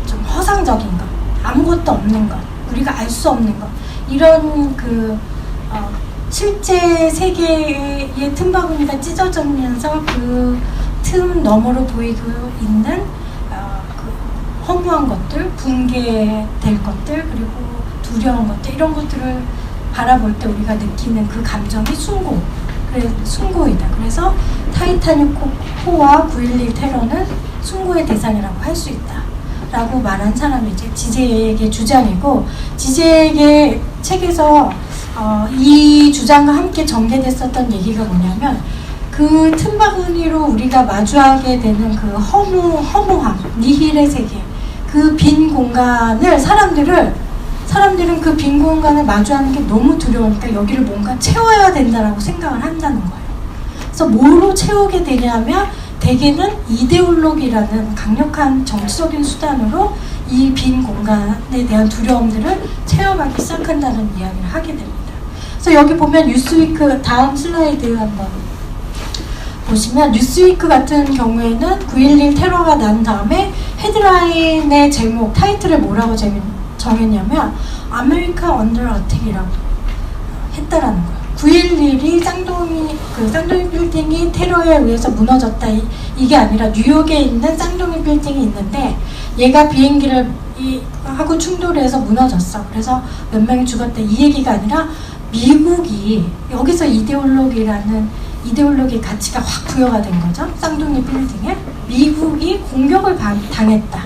좀 허상적인 것, 아무것도 없는 것, 우리가 알 수 없는 것, 이런 실제 세계의 틈바구니가 찢어지면서 그 틈 너머로 보이고 있는 그 허무한 것들, 붕괴될 것들, 그리고 두려운 것들, 이런 것들을 바라볼 때 우리가 느끼는 그 감정이 순고이다. 그래서 타이타닉호와 9.11 테러는 순고의 대상이라고 할 수 있다 라고 말한 사람이 이제 지제의 주장이고, 지제의 책에서 이 주장과 함께 전개됐었던 얘기가 뭐냐면, 그 틈바구니로 우리가 마주하게 되는 그 허무함, 니힐의 세계, 그 빈 공간을 사람들은 그 빈 공간을 마주하는 게 너무 두려우니까 여기를 뭔가 채워야 된다라고 생각을 한다는 거예요. 그래서 뭐로 채우게 되냐면 대개는 이데올로기라는 강력한 정치적인 수단으로 이 빈 공간에 대한 두려움들을 체험하기 시작한다는 이야기를 하게 됩니다. 그래서 여기 보면 뉴스위크 다음 슬라이드 한번 보시면, 뉴스위크 같은 경우에는 9.11 테러가 난 다음에 헤드라인의 제목, 타이틀을 뭐라고 정했냐면 아메리카 언더 어택이라고 했다라는 거예요. 9.11이 쌍둥이 빌딩이 테러에 의해서 무너졌다, 이게 아니라 뉴욕에 있는 쌍둥이 빌딩이 있는데 얘가 비행기를 하고 충돌해서 무너졌어. 그래서 몇 명이 죽었대, 이 얘기가 아니라 미국이 여기서 이데올로기 가치가 확 부여가 된 거죠. 쌍둥이 빌딩에 미국이 공격을 당했다.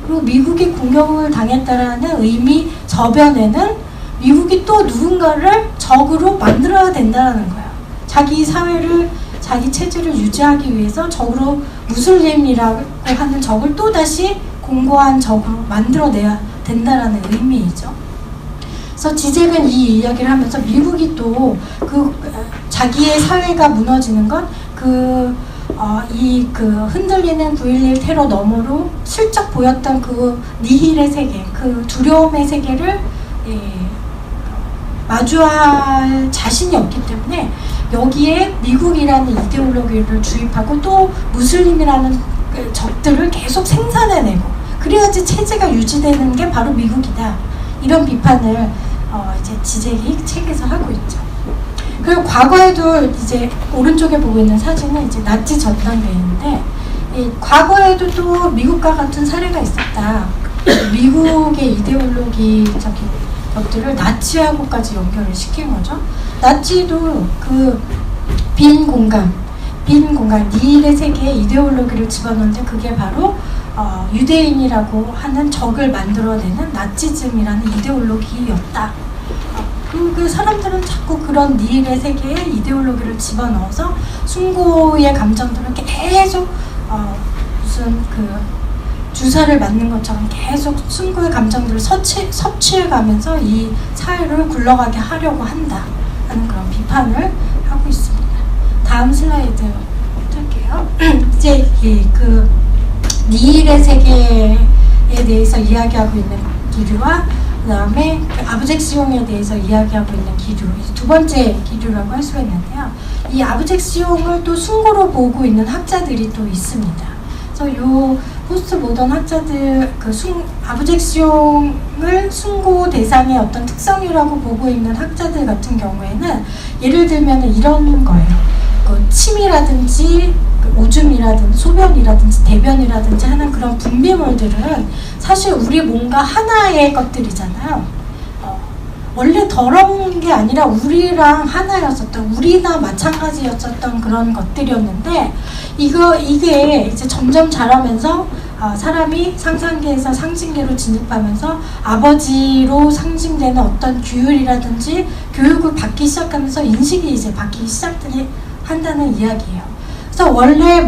그리고 미국이 공격을 당했다라는 의미 저변에는 미국이 또 누군가를 적으로 만들어야 된다는 거예요. 자기 사회를, 자기 체제를 유지하기 위해서 적으로 무슬림이라고 하는 적을 또 다시 공고한 적으로 만들어내야 된다라는 의미이죠. 그래서 지잭은 이 이야기를 하면서 미국이 또 자기의 사회가 무너지는 건 흔들리는 9.11 테러 너머로 슬쩍 보였던 그 니힐의 세계, 그 두려움의 세계를 마주할 자신이 없기 때문에 여기에 미국이라는 이데올로기를 주입하고 또 무슬림이라는 적들을 계속 생산해내고, 그래야지 체제가 유지되는 게 바로 미국이다, 이런 비판을 이제 지잭이 책에서 하고 있죠. 그리고 과거에도 이제 오른쪽에 보고 있는 사진은 이제 나치 전당대회인데, 과거에도 또 미국과 같은 사례가 있었다. 미국의 이데올로기적인 것들을 나치하고까지 연결을 시킨 거죠. 나치도 그 빈 공간, 니힐의 세계에 이데올로기를 집어넣는데 그게 바로 유대인이라고 하는 적을 만들어내는 나치즘이라는 이데올로기였다. 그 사람들은 자꾸 그런 니힐의 세계에 이데올로기를 집어넣어서 순고의 감정들을 계속 무슨 주사를 맞는 것처럼 계속 순고의 감정들을 섭취해가면서 이 사회를 굴러가게 하려고 한다 하는 그런 비판을 하고 있습니다. 다음 슬라이드 뜰게요. 이제 그 니힐의 세계에 대해서 이야기하고 있는 기류와 그 다음에 아브젝시옹에 대해서 이야기하고 있는 기류, 두 번째 기류라고 할 수가 있는데요. 이 아브젝시옹을 또 순고로 보고 있는 학자들이 또 있습니다. 그래서 요 포스트 모던 학자들 아브젝시옹을 순고 대상의 어떤 특성이라고 보고 있는 학자들 같은 경우에는 예를 들면 이런 거예요. 침이라든지 오줌이라든지 소변이라든지 대변이라든지 하는 그런 분비물들은 사실 우리 몸과 하나의 것들이잖아요. 원래 더러운 게 아니라 우리랑 하나였었던, 우리나 마찬가지였었던 그런 것들이었는데 이게 이제 점점 자라면서 사람이 상상계에서 상징계로 진입하면서 아버지로 상징되는 어떤 규율이라든지 교육을 받기 시작하면서 인식이 이제 바뀌기 한다는 이야기예요. 그래서 원래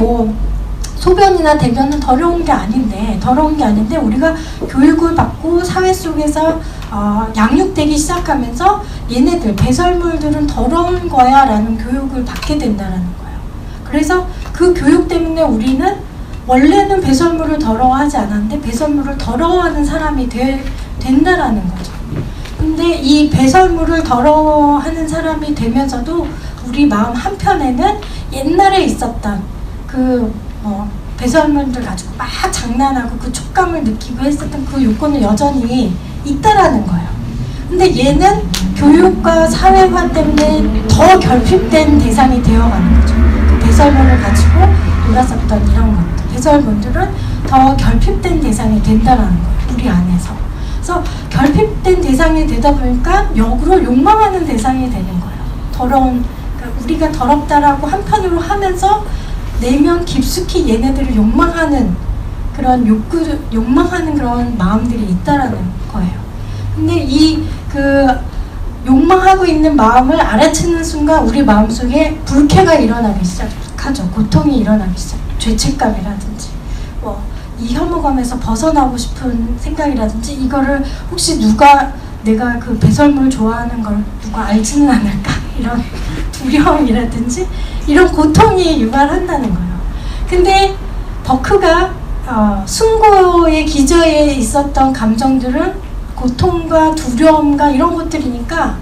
소변이나 대변은 더러운 게 아닌데 우리가 교육을 받고 사회 속에서 양육되기 시작하면서 얘네들 배설물들은 더러운 거야 라는 교육을 받게 된다는 거예요. 그래서 그 교육 때문에 우리는 원래는 배설물을 더러워하지 않았는데 배설물을 더러워하는 사람이 된다라는 거죠. 근데 이 배설물을 더러워하는 사람이 되면서도 우리 마음 한편에는 옛날에 있었던 배설물들 가지고 막 장난하고 그 촉감을 느끼고 했었던 그 욕구는 여전히 있다라는 거예요. 근데 얘는 교육과 사회화 때문에 더 결핍된 대상이 되어가는 거죠. 그 배설물을 가지고 놀았었던 이런 것들. 배설물들은 더 결핍된 대상이 된다는 거예요. 우리 안에서. 그래서 결핍된 대상이 되다 보니까 역으로 욕망하는 대상이 되는 거예요. 그러니까 우리가 더럽다라고 한편으로 하면서 내면 깊숙이 얘네들을 욕망하는 그런 욕망하는 그런 마음들이 있다라는 거예요. 근데 욕망하고 있는 마음을 알아채는 순간 우리 마음속에 불쾌가 일어나기 시작하죠. 고통이 일어나기 시작. 죄책감이라든지 이 혐오감에서 벗어나고 싶은 생각이라든지 이거를 혹시 내가 그 배설물 좋아하는 걸 누가 알지는 않을까 이런 두려움이라든지 이런 고통이 유발한다는 거예요. 근데 버크가 숭고의 기저에 있었던 감정들은 고통과 두려움과 이런 것들이니까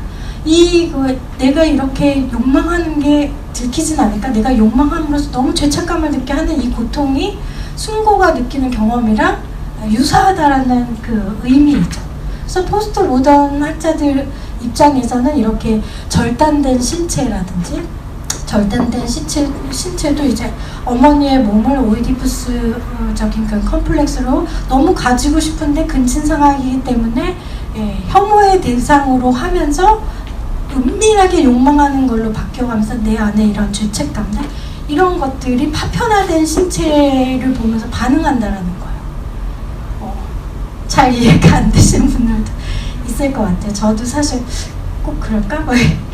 내가 이렇게 욕망하는 게 들키진 않을까? 내가 욕망함으로써 너무 죄책감을 느끼게 하는 이 고통이 숭고가 느끼는 경험이랑 유사하다라는 그 의미이죠. 그래서 포스트 모던 학자들 입장에서는 이렇게 절단된 신체라든지 절단된 신체도 이제 어머니의 몸을 오이디푸스적인 그 컴플렉스로 너무 가지고 싶은데 근친상하기 때문에 혐오의 대상으로 하면서 은밀하게 욕망하는 걸로 바뀌어가면서 내 안에 이런 죄책감들 이런 것들이 파편화된 신체를 보면서 반응한다라는 거예요. 잘 이해가 안 되시는 분들도 있을 것 같아요. 저도 사실 꼭 그럴까?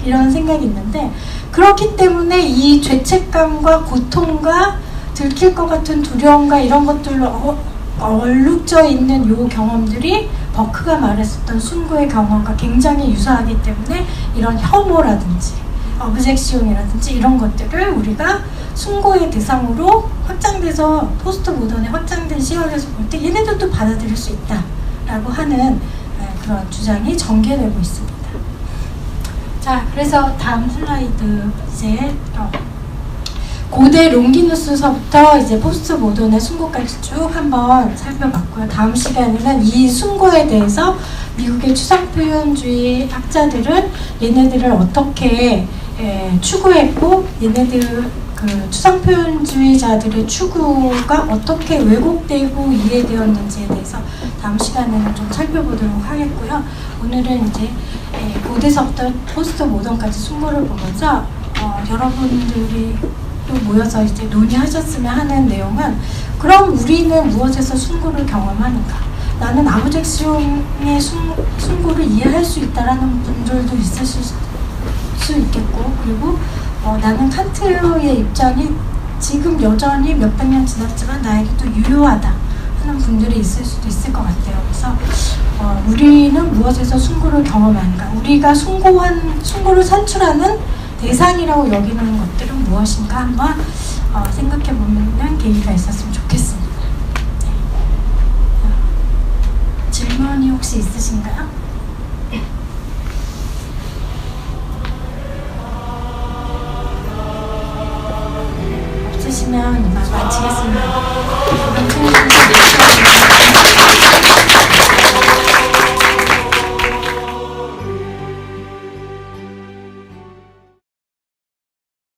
이런 생각이 있는데 그렇기 때문에 이 죄책감과 고통과 들킬 것 같은 두려움과 이런 것들로 얼룩져 있는 요 경험들이 버크가 말했었던 숭고의 경험과 굉장히 유사하기 때문에 이런 혐오라든지 어브젝시온이라든지 이런 것들을 우리가 숭고의 대상으로 확장돼서 포스트 모던에 확장된 시각에서 볼 때 얘네들도 받아들일 수 있다라고 하는 그런 주장이 전개되고 있습니다. 자, 그래서 다음 슬라이드 이제 고대 롱기누스서부터 이제 포스트 모던의 숭고까지 쭉 한번 살펴봤고요. 다음 시간에는 이 숭고에 대해서 미국의 추상표현주의 학자들은 얘네들을 어떻게 추구했고 얘네들 그 추상표현주의자들의 추구가 어떻게 왜곡되고 이해되었는지에 대해서 다음 시간에는 좀 살펴보도록 하겠고요. 오늘은 이제 고대서부터 포스트 모던까지 숭고를 보면서 여러분들이 또 모여서 이제 논의하셨으면 하는 내용은 그럼 우리는 무엇에서 숭고를 경험하는가? 나는 아브젝시온의 숭고를 이해할 수 있다라는 분들도 있으실 수 있겠고 그리고 나는 칸트의 입장이 지금 여전히 몇백 년 지났지만 나에게 또 유효하다 하는 분들이 있을 수도 있을 것 같아요. 그래서 우리는 무엇에서 숭고를 경험하는가? 우리가 숭고를 산출하는 대상이라고 여기는 것들은 무엇인가 한번 생각해보는 계기가 있었으면 좋겠습니다. 네. 질문이 혹시 있으신가요? 없으시면 이만 마치겠습니다.